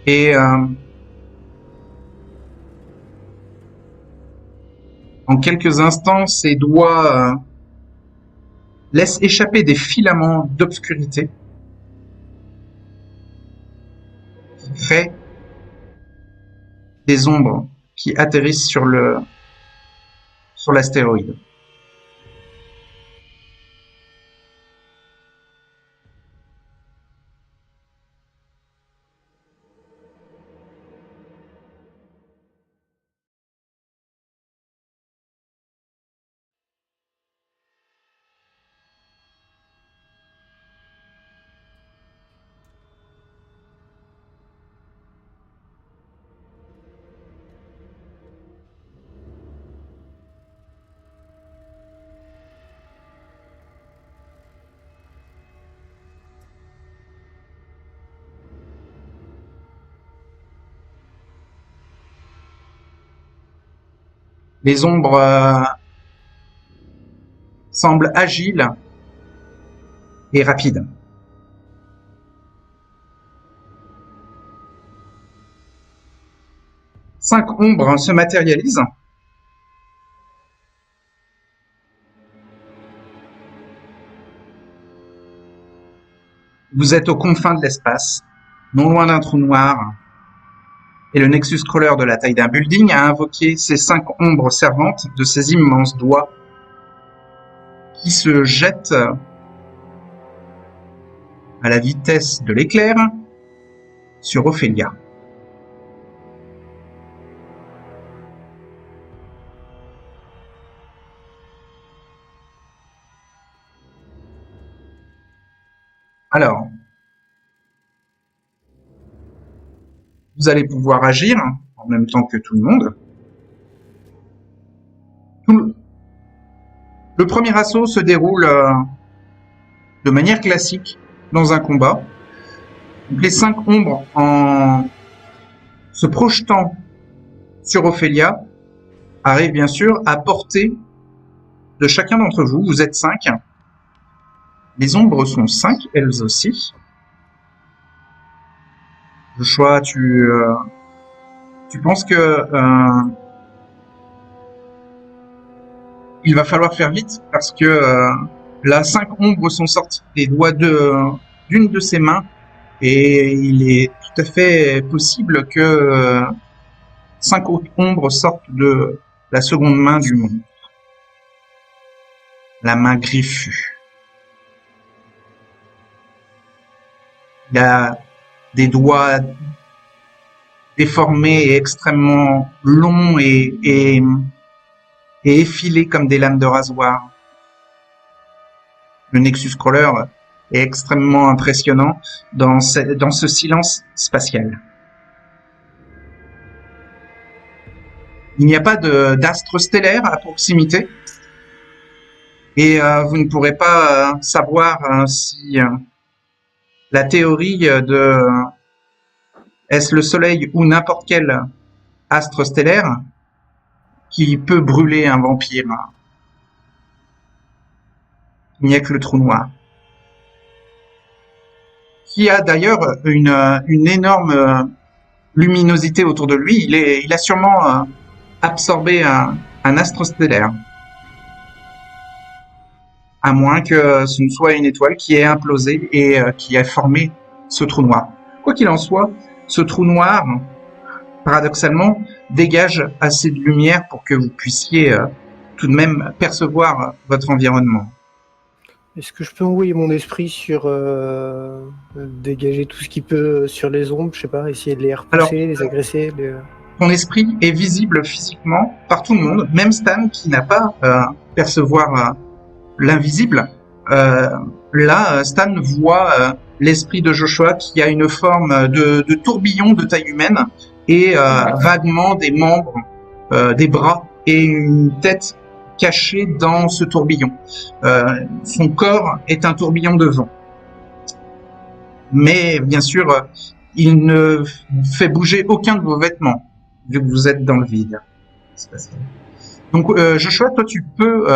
et en quelques instants, ses doigts laissent échapper des filaments d'obscurité qui créent des ombres qui atterrissent sur l'astéroïde. Les ombres semblent agiles et rapides. Cinq ombres se matérialisent. Vous êtes aux confins de l'espace, non loin d'un trou noir, et le Nexus Crawler de la taille d'un building a invoqué ces 5 ombres servantes de ses immenses doigts qui se jettent à la vitesse de l'éclair sur Ophélia. Alors, vous allez pouvoir agir en même temps que tout le monde. Le premier assaut se déroule de manière classique dans un combat. Donc, les 5 ombres, en se projetant sur Ophélia, arrivent bien sûr à portée de chacun d'entre vous. Vous êtes 5. Les ombres sont 5, elles aussi. Joshua, tu penses que il va falloir faire vite parce que là, 5 ombres sont sorties des doigts d'une de ses mains et il est tout à fait possible que 5 autres ombres sortent de la seconde main du monde. La main griffue. Il a des doigts déformés et extrêmement longs et effilés comme des lames de rasoir. Le Nexus Crawler est extrêmement impressionnant dans ce silence spatial. Il n'y a pas d'astre stellaire à proximité et vous ne pourrez pas savoir si la théorie de est-ce le Soleil ou n'importe quel astre stellaire qui peut brûler un vampire. Il n'y a que le trou noir. Qui a d'ailleurs une énorme luminosité autour de lui. Il a sûrement absorbé un astre stellaire. À moins que ce ne soit une étoile qui ait implosé et qui a formé ce trou noir. Quoi qu'il en soit, ce trou noir, paradoxalement, dégage assez de lumière pour que vous puissiez tout de même percevoir votre environnement. Est-ce que je peux envoyer mon esprit sur dégager tout ce qui peut sur les ombres, je sais pas, essayer de les repousser, les agresser Ton esprit est visible physiquement par tout le monde, même Stan qui n'a pas percevoir l'invisible. Là, Stan voit l'esprit de Joshua qui a une forme de tourbillon de taille humaine et vaguement des membres, des bras et une tête cachée dans ce tourbillon. Son corps est un tourbillon de vent. Mais bien sûr, il ne fait bouger aucun de vos vêtements, vu que vous êtes dans le vide. Donc Joshua, toi tu peux,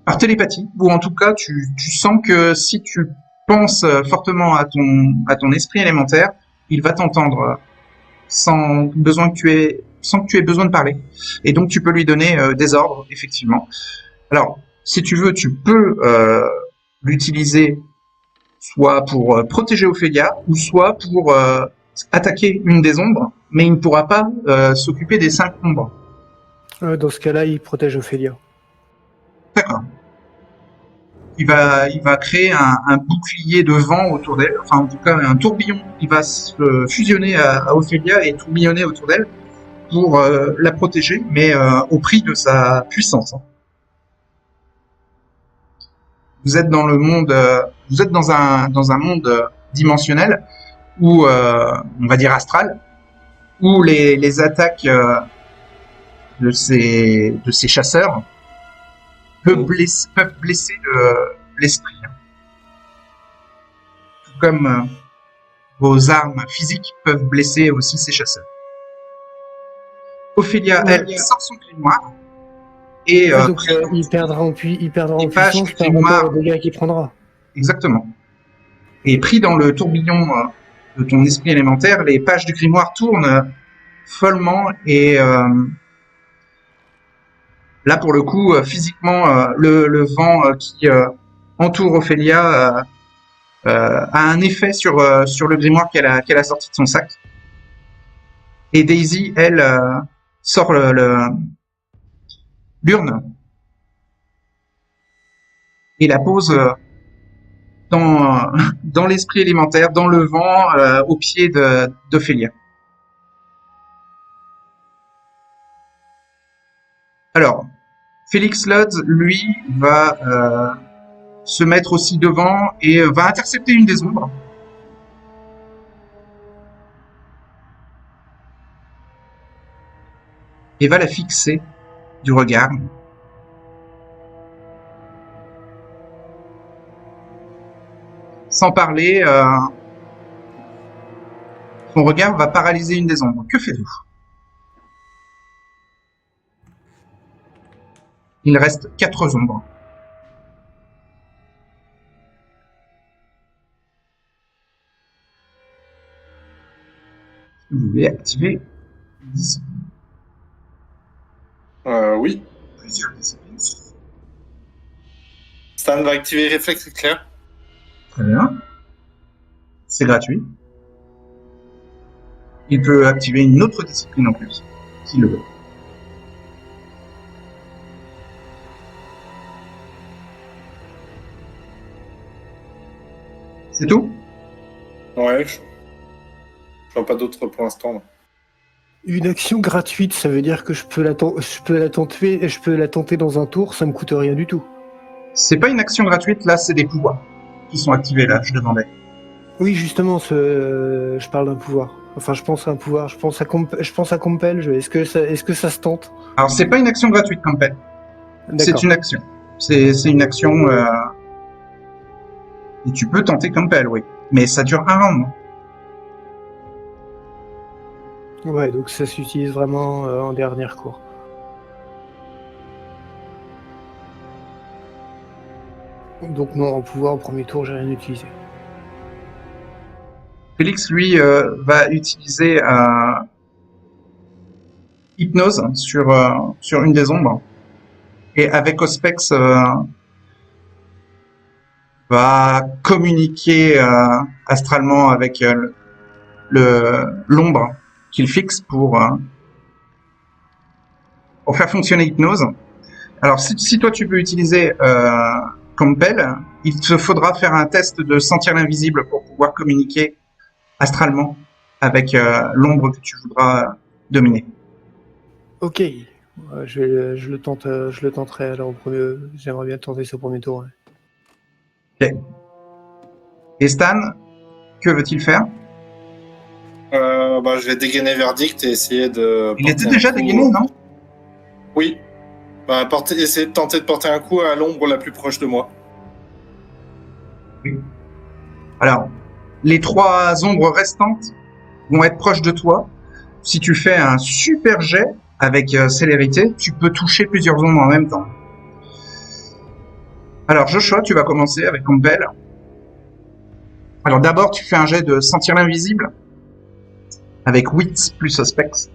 par télépathie, ou en tout cas tu sens que si tu penses fortement à ton esprit élémentaire, il va t'entendre sans que tu aies besoin de parler. Et donc tu peux lui donner des ordres, effectivement. Alors, si tu veux, tu peux l'utiliser soit pour protéger Ophélia, ou soit pour attaquer une des ombres, mais il ne pourra pas s'occuper des 5 ombres. Dans ce cas-là, il protège Ophélia. D'accord. Il va créer un bouclier de vent autour d'elle, enfin en tout cas un tourbillon. Il va se fusionner à Ophélia et tourbillonner autour d'elle pour la protéger, mais au prix de sa puissance. Vous êtes dans le monde, vous êtes dans un monde dimensionnel où, on va dire astral, où les attaques de ces chasseurs peuvent blesser l'esprit. Tout comme vos armes physiques peuvent blesser aussi ces chasseurs. Ophélia, elle, sort son grimoire et donc il perdra en puissance par rapport aux dégâts qu'il prendra. Exactement. Et pris dans le tourbillon de ton esprit élémentaire, les pages du grimoire tournent follement et là, pour le coup, physiquement, le vent qui entoure Ophélia a un effet sur le grimoire qu'elle a sorti de son sac. Et Daisy, elle, sort l'urne et la pose dans l'esprit élémentaire, dans le vent, au pied d'Ophélia. Alors, Félix Lodz, lui, va se mettre aussi devant et va intercepter une des ombres. Et va la fixer du regard. Sans parler, son regard va paralyser une des ombres. Que faites-vous ? Il reste 4 ombres. Vous voulez activer une discipline. Oui. Plusieurs disciplines. Stan va activer réflexe éclair. Très bien. C'est gratuit. Il peut activer une autre discipline en plus, s'il le veut. C'est tout ? Ouais, je vois pas d'autres pour l'instant. là. Une action gratuite, ça veut dire que je peux la tenter dans un tour, ça me coûte rien du tout. C'est pas une action gratuite, là, c'est des pouvoirs qui sont activés, là, je demandais. Oui, justement, je parle d'un pouvoir. Enfin, je pense à un pouvoir, je pense à Compel, est-ce que ça se tente ? Alors, c'est pas une action gratuite, Campbell. C'est D'accord. une action. C'est une action... Et tu peux tenter Campbell, oui. Mais ça dure un round. Ouais, donc ça s'utilise vraiment en dernier cours. Donc non, en pouvoir, au premier tour, j'ai rien utilisé. Félix, lui, va utiliser hypnose sur une des ombres. Et avec Auspex, va communiquer astralement avec l'ombre qu'il fixe pour faire fonctionner hypnose. Alors, si toi tu peux utiliser Compel, il te faudra faire un test de sentir l'invisible pour pouvoir communiquer astralement avec l'ombre que tu voudras dominer. Ok. Je le tente, je le tenterai alors au premier. J'aimerais bien tenter ce premier tour. Ouais. Ok. Et Stan, que veut-il faire? Je vais dégainer Verdict et essayer de. Il porter était un déjà coup- dégainé, non? Oui. Essayer de tenter de porter un coup à l'ombre la plus proche de moi. Alors, les 3 ombres restantes vont être proches de toi. Si tu fais un super jet avec célérité, tu peux toucher plusieurs ombres en même temps. Alors, Joshua, tu vas commencer avec Compel. Alors, d'abord, tu fais un jet de sentir l'invisible avec Wits plus Auspex.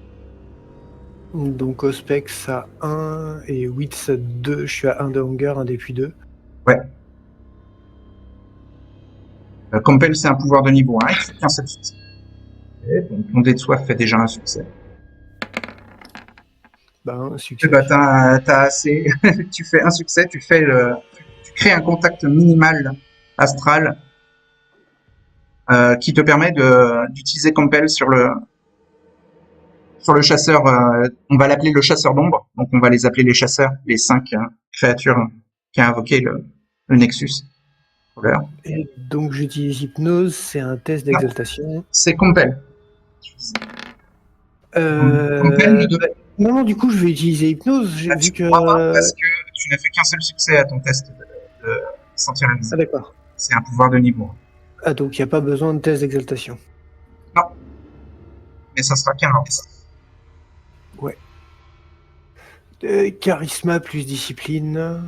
Donc Auspex à 1 et Wits à 2. Je suis à 1 de Hunger, 1 depuis 2. Compel, c'est un pouvoir de niveau 1, il fait qu'un seul succès. Okay, donc, ton dé de soif fait déjà un succès. Un succès. T'as assez. Tu fais un succès, tu crées un contact minimal astral qui te permet d'utiliser Compel sur le chasseur. On va l'appeler le chasseur d'ombre. Donc on va les appeler les chasseurs, les 5 créatures qui a invoqué le Nexus. Et donc j'utilise hypnose, c'est un test d'exaltation. C'est Compel. Compel non, du coup je vais utiliser hypnose. J'ai vu que. Parce que tu n'as fait qu'un seul succès à ton test de sentir la musique. Ah d'accord. C'est un pouvoir de niveau 1. Ah donc il n'y a pas besoin de test d'exaltation. Non. Mais ça sera qu'un lance. Ouais. Charisma plus discipline.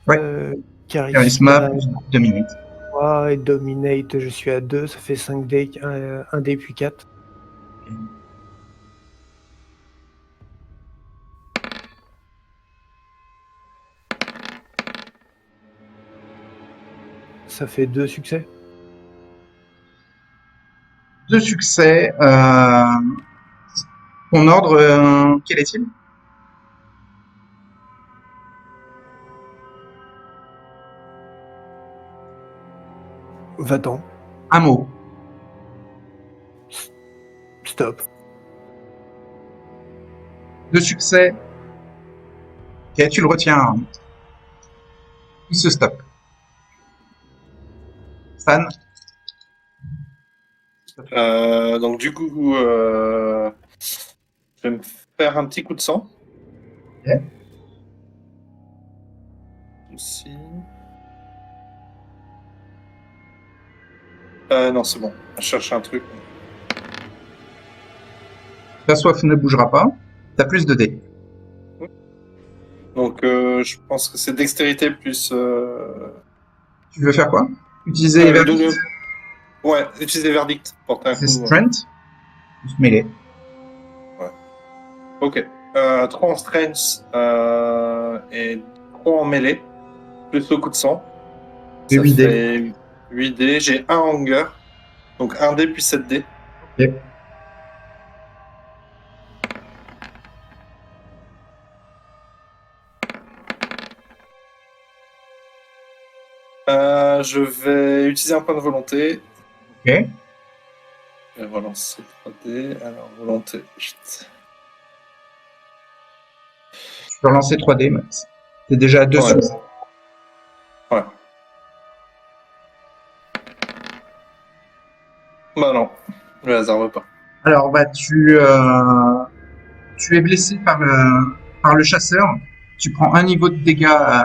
Ouais. Charisma plus dominate. 3 et dominate, je suis à 2, ça fait 5 dés, 1 dé puis 4. Okay. Ça fait 2 succès. 2 succès. Ton ordre, quel est-il? Va-t'en. Un mot. Stop. 2 succès. Ok, tu le retiens. Il se stoppe. Stan? Donc du coup, je vais me faire un petit coup de sang. Ok. Aussi. Non, c'est bon. Je cherche un truc. Ta soif ne bougera pas. T'as plus de dés. Donc je pense que c'est dextérité plus. Tu veux faire quoi? Utiliser Verdict? Ouais, utiliser Verdict. Porter un C'est coup. Strength? Plus mêlée. Ok. 3 en strength et 3 en mêlée. Plus le coup de sang. Et Ça 8 dés. fait 8 dés. J'ai 1 hunger. Donc 1 dé puis 7 dés. Ok. Je vais utiliser un point de volonté. Ok. Je vais relancer 3D. Alors, volonté. Chut. Tu peux relancer 3D, Max. T'es déjà à 2 Ouais. succès. Ouais. Bah non, le hasard veut pas. Alors, tu es blessé par le chasseur. Tu prends un niveau de dégâts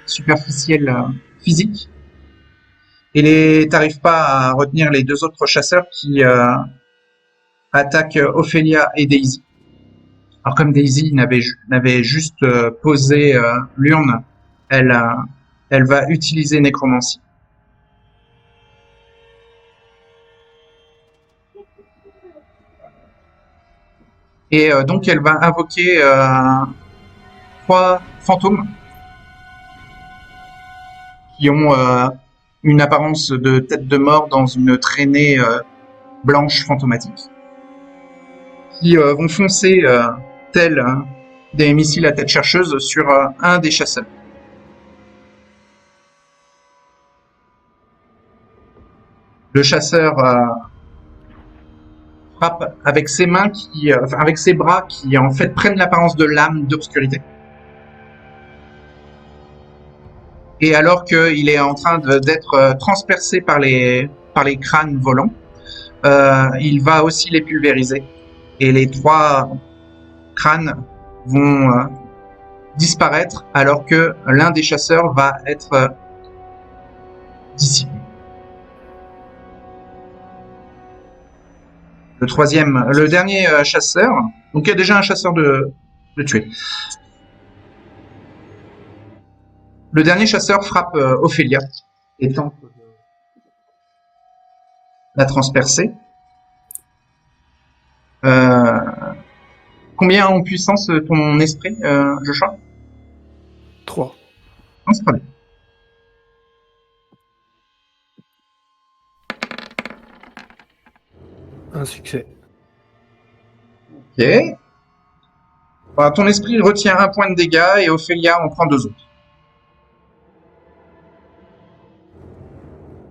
superficiels physiques. Et t'arrives pas à retenir les 2 autres chasseurs qui attaquent Ophélia et Daisy. Alors comme Daisy n'avait juste posé l'urne, elle va utiliser nécromancie. Et donc elle va invoquer 3 fantômes qui ont une apparence de tête de mort dans une traînée blanche fantomatique, qui vont foncer tels des missiles à tête chercheuse sur un des chasseurs. Le chasseur frappe avec ses mains avec ses bras qui en fait prennent l'apparence de lames d'obscurité. Et alors qu'il est en train d'être transpercé par les crânes volants, il va aussi les pulvériser. Et les 3 crânes vont disparaître alors que l'un des chasseurs va être dissipé. Le dernier chasseur, donc il y a déjà un chasseur de tuer. Le dernier chasseur frappe Ophélia et tente de la transpercer. Combien en puissance ton esprit, Joshua? 3. Non, c'est pas bien. Un succès. Ok. Voilà, ton esprit retient 1 point de dégâts et Ophélia en prend 2 autres.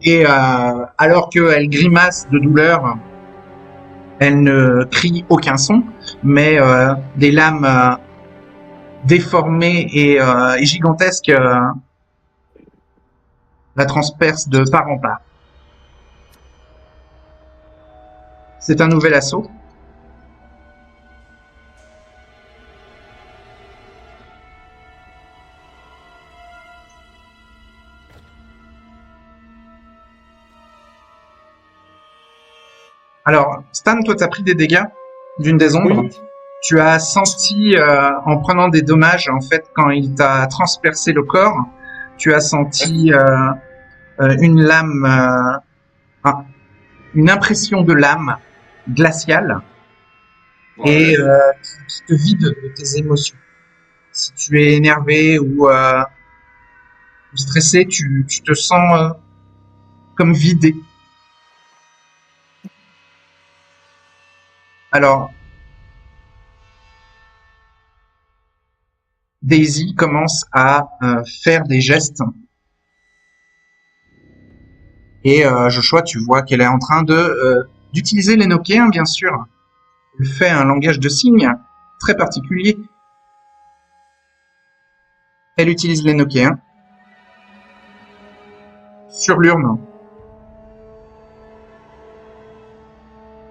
Et alors qu'elle grimace de douleur, elle ne crie aucun son, mais des lames déformées et gigantesques la transpercent de part en part. C'est un nouvel assaut. Alors, Stan, toi, t'as pris des dégâts d'une des ombres. Oui. Tu as senti, en prenant des dommages, en fait, quand il t'a transpercé le corps, tu as senti une lame, une impression de lame glaciale et qui te vide de tes émotions. Si tu es énervé ou stressé, tu te sens comme vidé. Alors, Daisy commence à faire des gestes. Et Joshua, tu vois qu'elle est en train d'utiliser les Nokiens, bien sûr. Elle fait un langage de signes très particulier. Elle utilise les Nokiens sur l'urne.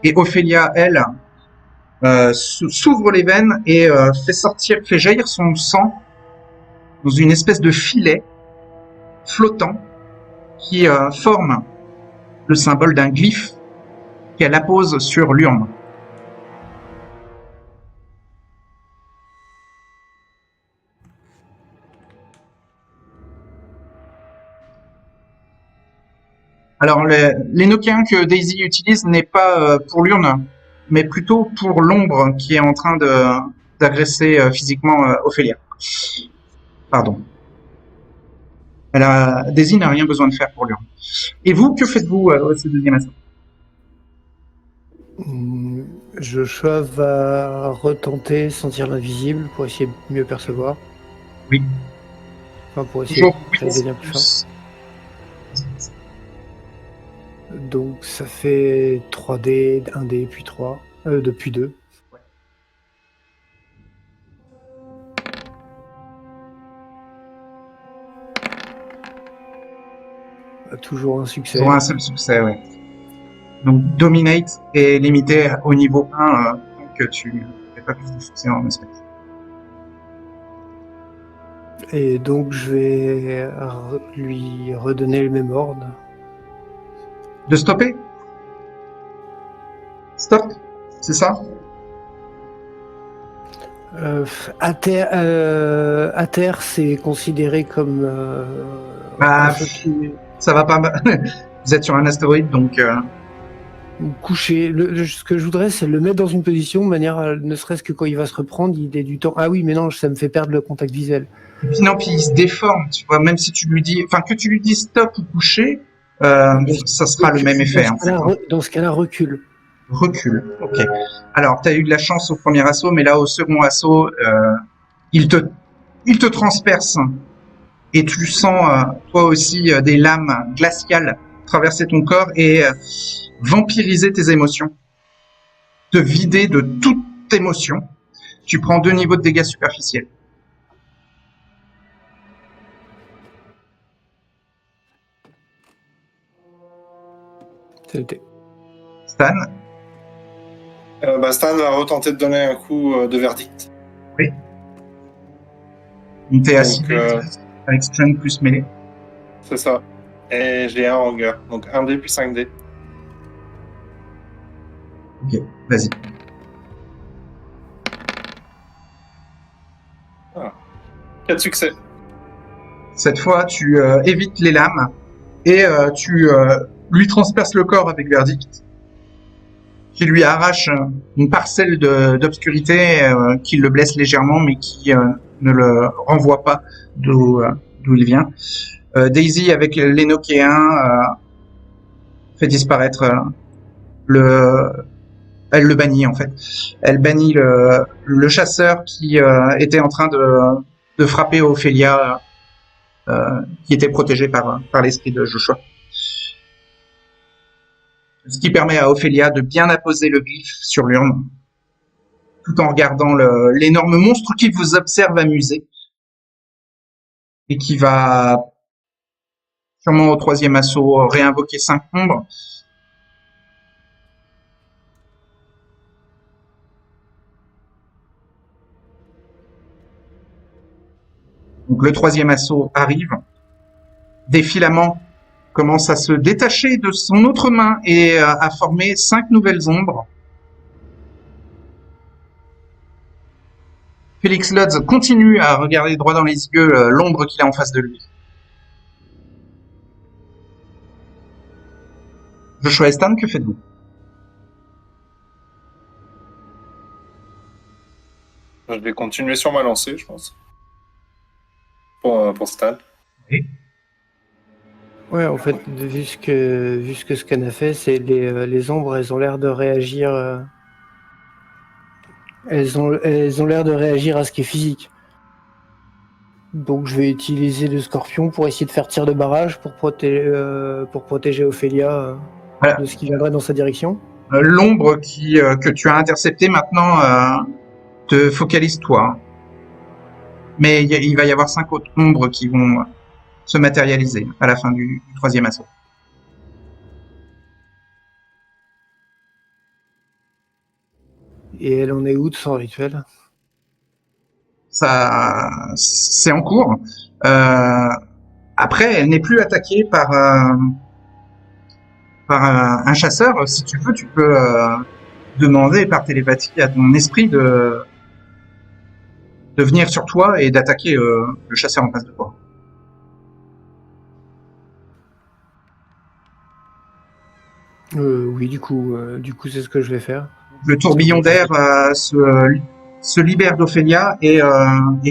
Et Ophélia, elle, s'ouvre les veines et fait jaillir son sang dans une espèce de filet flottant qui forme le symbole d'un glyphe qu'elle appose sur l'urne. Alors, les Nokiens que Daisy utilise n'est pas pour l'urne, mais plutôt pour l'ombre qui est en train d'agresser physiquement Ophélia. Pardon. Daisy n'a rien besoin de faire pour l'urne. Et vous, que faites-vous à ce deuxième assaut? Joshua va retenter sentir l'invisible pour essayer de mieux percevoir. Oui. Enfin, pour essayer de devenir plus fort. Donc ça fait 3D, 1D, puis 3, depuis 2. Ouais. Toujours un succès. Toujours un seul succès, oui. Donc Dominate est limité au niveau 1, donc tu n'as pas plus de succès en aspect. Et donc je vais lui redonner le même ordre. De stopper? Stop? C'est ça? À terre, c'est considéré comme ça va pas. Vous êtes sur un astéroïde, donc. Couché. Ce que je voudrais, c'est le mettre dans une position de manière à, ne serait-ce que quand il va se reprendre, il ait du temps. Ah oui, mais non, ça me fait perdre le contact visuel. Et puis non, puis il se déforme, tu vois. Même si tu lui dis, que tu lui dis stop ou coucher, ça sera le même effet. Dans ce cas-là, recule. Recule. Ok. Alors, tu as eu de la chance au premier assaut, mais là, au second assaut, Il te transperce et tu sens toi aussi des lames glaciales traverser ton corps et vampiriser tes émotions, te vider de toute émotion. Tu prends 2 niveaux de dégâts superficiels. C'est noté. Stan, Stan va retenter de donner un coup de verdict. t'es à Donc, 6 avec strength plus mêlée. C'est ça. Et j'ai un hunger. Donc 1D puis 5D. Ok, vas-y. 4 succès. Cette fois, tu évites les lames et tu lui transperces le corps avec verdict, qui lui arrache une parcelle d'obscurité qui le blesse légèrement, mais qui ne le renvoie pas d'où il vient. Daisy, avec l'Enokéen, fait disparaître elle le bannit en fait. Elle bannit le chasseur qui était en train de frapper Ophélia, qui était protégé par l'esprit de Joshua. Ce qui permet à Ophélia de bien apposer le glyphe sur l'urne, tout en regardant l'énorme monstre qui vous observe amusé et qui va sûrement au 3e assaut réinvoquer 5 ombres. Donc le 3e assaut arrive. Des filaments commencent à se détacher de son autre main et à former 5 nouvelles ombres. Félix Lodz continue à regarder droit dans les yeux l'ombre qu'il a en face de lui. Joshua et Stan, que faites-vous? Je vais continuer sur ma lancée, je pense. Pour Stan. Oui. Ouais, en fait, vu ce que Scan a fait, c'est les ombres, elles ont l'air de réagir. Elles ont l'air de réagir à ce qui est physique. Donc je vais utiliser le scorpion pour essayer de faire tir de barrage pour protéger Ophélia Voilà. de ce qui viendrait dans sa direction. L'ombre que tu as interceptée maintenant te focalise toi. Mais il va y avoir 5 autres ombres qui vont se matérialiser à la fin du 3e assaut. Et elle en est où de son rituel? Ça, c'est en cours. Après, elle n'est plus attaquée par un chasseur. Si tu veux, tu peux demander par télépathie à ton esprit de venir sur toi et d'attaquer le chasseur en face de toi. Oui, du coup, c'est ce que je vais faire. Le tourbillon d'air se libère d'Ophélia et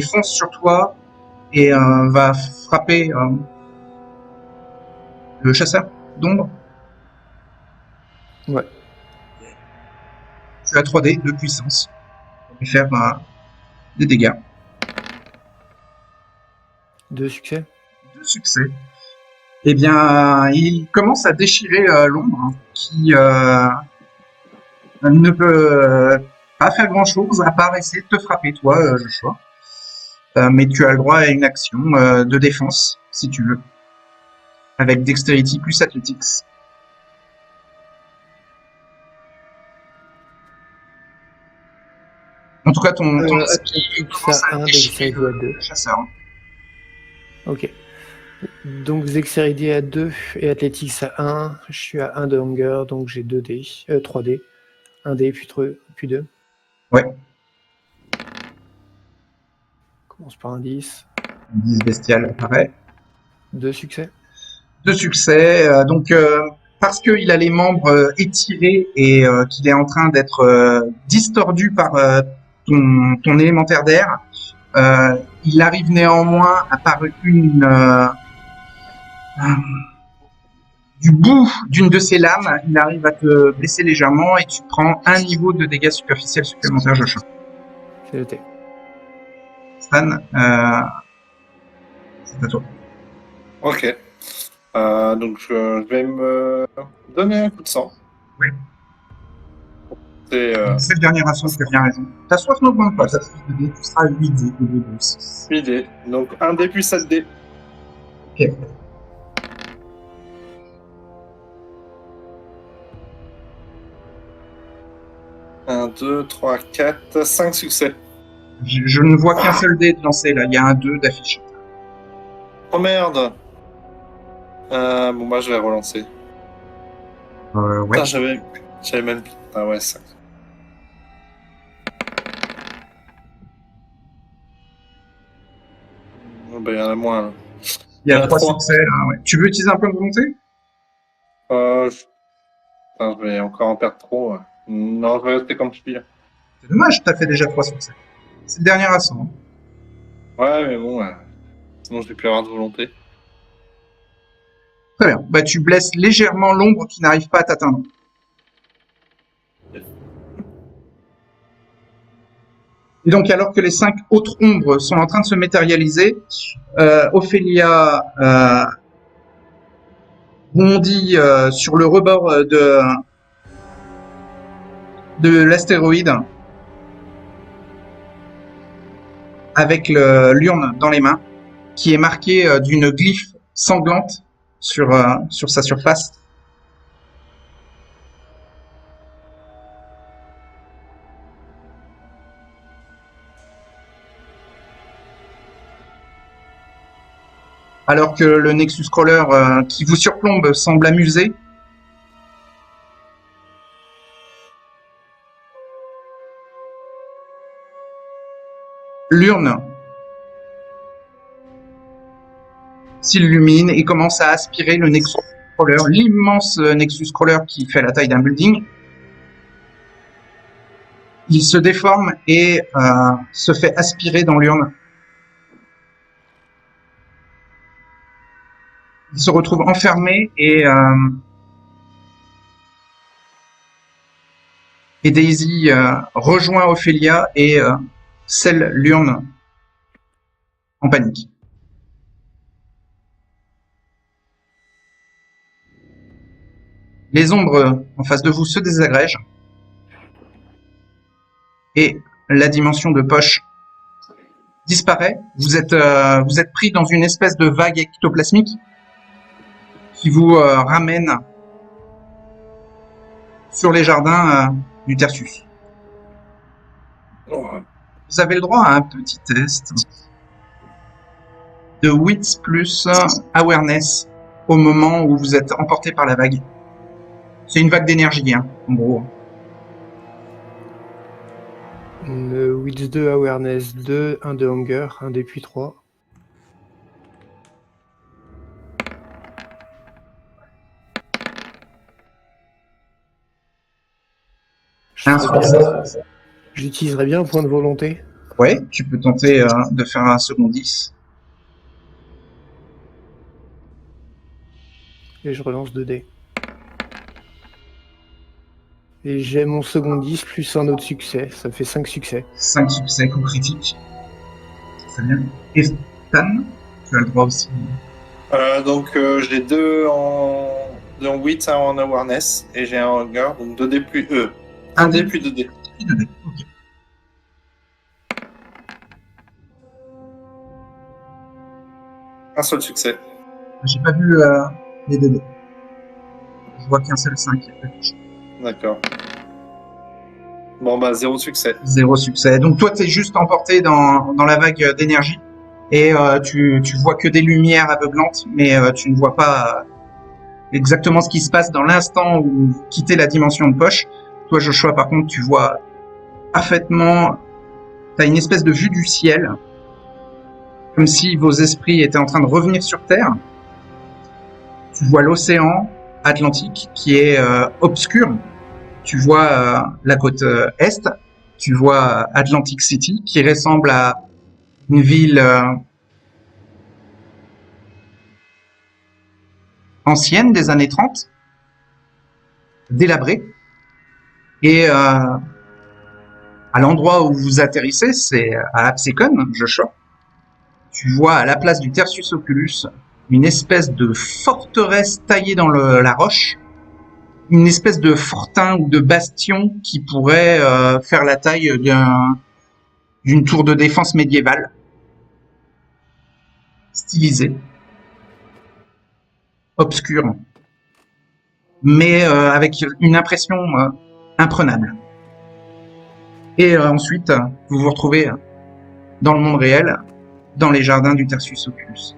fonce sur toi et va frapper le chasseur d'ombre. Ouais. Tu as 3D de puissance pour lui faire des dégâts. 2 succès. 2 succès. Eh bien, il commence à déchirer l'ombre qui ne peut pas faire grand-chose à part essayer de te frapper, toi, Joshua. Mais tu as le droit à une action de défense, si tu veux, avec Dexterity plus Athletics. En tout cas, ton Athletics à 1, Dexterity à 2. Chasseur. Ok. Donc Dexterity à 2 et Athletics à 1. Je suis à 1 de hunger, donc j'ai 2D, 3D. 1D puis 2. Ouais. Commence par un 10. 10 bestial, pareil. 2 succès. 2 succès. Donc, parce qu'il a les membres étirés et qu'il est en train d'être distordu par ton élémentaire d'air, il arrive néanmoins à par du bout d'une de ses lames, il arrive à te blesser légèrement et tu prends 1 niveau de dégâts superficiels supplémentaires, Joshua. C'est noté. Stan, c'est à toi. Ok. Donc je vais me donner un coup de sang. Oui. C'est C'est le dernier assaut, tu as bien raison. Ta soif n'augmente pas, ta soif de dés, tu seras à 8 dés au lieu de 6. 8 dés. Donc 1 dé plus 7 dés. Ok. Un, 2, 3, 4, 5 succès. Je ne vois qu'un seul dé de lancer là, il y a un 2 d'affiché. Oh merde. Bon bah je vais relancer. Ouais. Putain, j'avais même... Ah ouais, 5. Oh, bah il y en a moins là. Il y a Il y en a 3 trois. succès là, ouais. Tu veux utiliser un point de volonté? Putain, je vais encore en perdre trop. Ouais. Non, je vais rester comme je suis là. C'est dommage, t'as fait déjà 3 succès. C'est le dernier assaut. Hein. Ouais, mais bon, sinon je vais plus avoir de volonté. Très bien. Bah, tu blesses légèrement l'ombre qui n'arrive pas à t'atteindre. Et donc, alors que les 5 autres ombres sont en train de se matérialiser, Ophélia bondit sur le rebord de l'astéroïde avec l'urne dans les mains, qui est marquée d'une glyphe sanglante sur sa surface. Alors que le Nexus Crawler qui vous surplombe semble amusé. L'urne s'illumine et commence à aspirer le Nexus Crawler, l'immense Nexus Crawler qui fait la taille d'un building. Il se déforme et se fait aspirer dans l'urne. Il se retrouve enfermé et Daisy rejoint Ophélia et scelle l'urne en panique. Les ombres en face de vous se désagrègent et la dimension de poche disparaît. Vous êtes pris dans une espèce de vague ectoplasmique qui vous ramène sur les jardins du Tertius. Oh, Vous avez le droit à un petit test de wits plus awareness au moment où vous êtes emporté par la vague. C'est une vague d'énergie, hein, en gros. Wits 2, Awareness 2, 1 de Hunger, 1 des puis 3. J'utiliserais bien un point de volonté. Ouais, tu peux tenter de faire un second 10. Et je relance 2 dés. Et j'ai mon second 10 plus un autre succès. Ça fait 5 succès. 5 succès, coup critique. Très bien. Et Stan, tu as le droit aussi. donc j'ai 2 en 8, 1 en awareness, et j'ai un hunger, donc 2 dés plus 1 dé plus 2 dés. Ok. Un seul succès. J'ai pas vu les 2 dés. Je vois qu'un seul 5 qui affiche. D'accord. Bon bah 0 succès. 0 succès. Donc toi, t'es juste emporté dans la vague d'énergie et tu vois que des lumières aveuglantes, mais tu ne vois pas exactement ce qui se passe dans l'instant où vous quittez la dimension de poche. Toi, Joshua, par contre, tu vois parfaitement. T'as une espèce de vue du ciel, comme si vos esprits étaient en train de revenir sur Terre. Tu vois l'océan Atlantique qui est obscur. Tu vois la côte est. Tu vois Atlantic City qui ressemble à une ville ancienne des années 30, délabrée. Et à l'endroit où vous atterrissez, c'est à Absecon, Joshua. tu vois à la place du Tertius Oculus une espèce de forteresse taillée dans la roche, une espèce de fortin ou de bastion qui pourrait faire la taille d'une tour de défense médiévale, stylisée, obscure, mais avec une impression imprenable. Et ensuite, vous vous retrouvez dans le monde réel, dans les jardins du Tertius Oculus.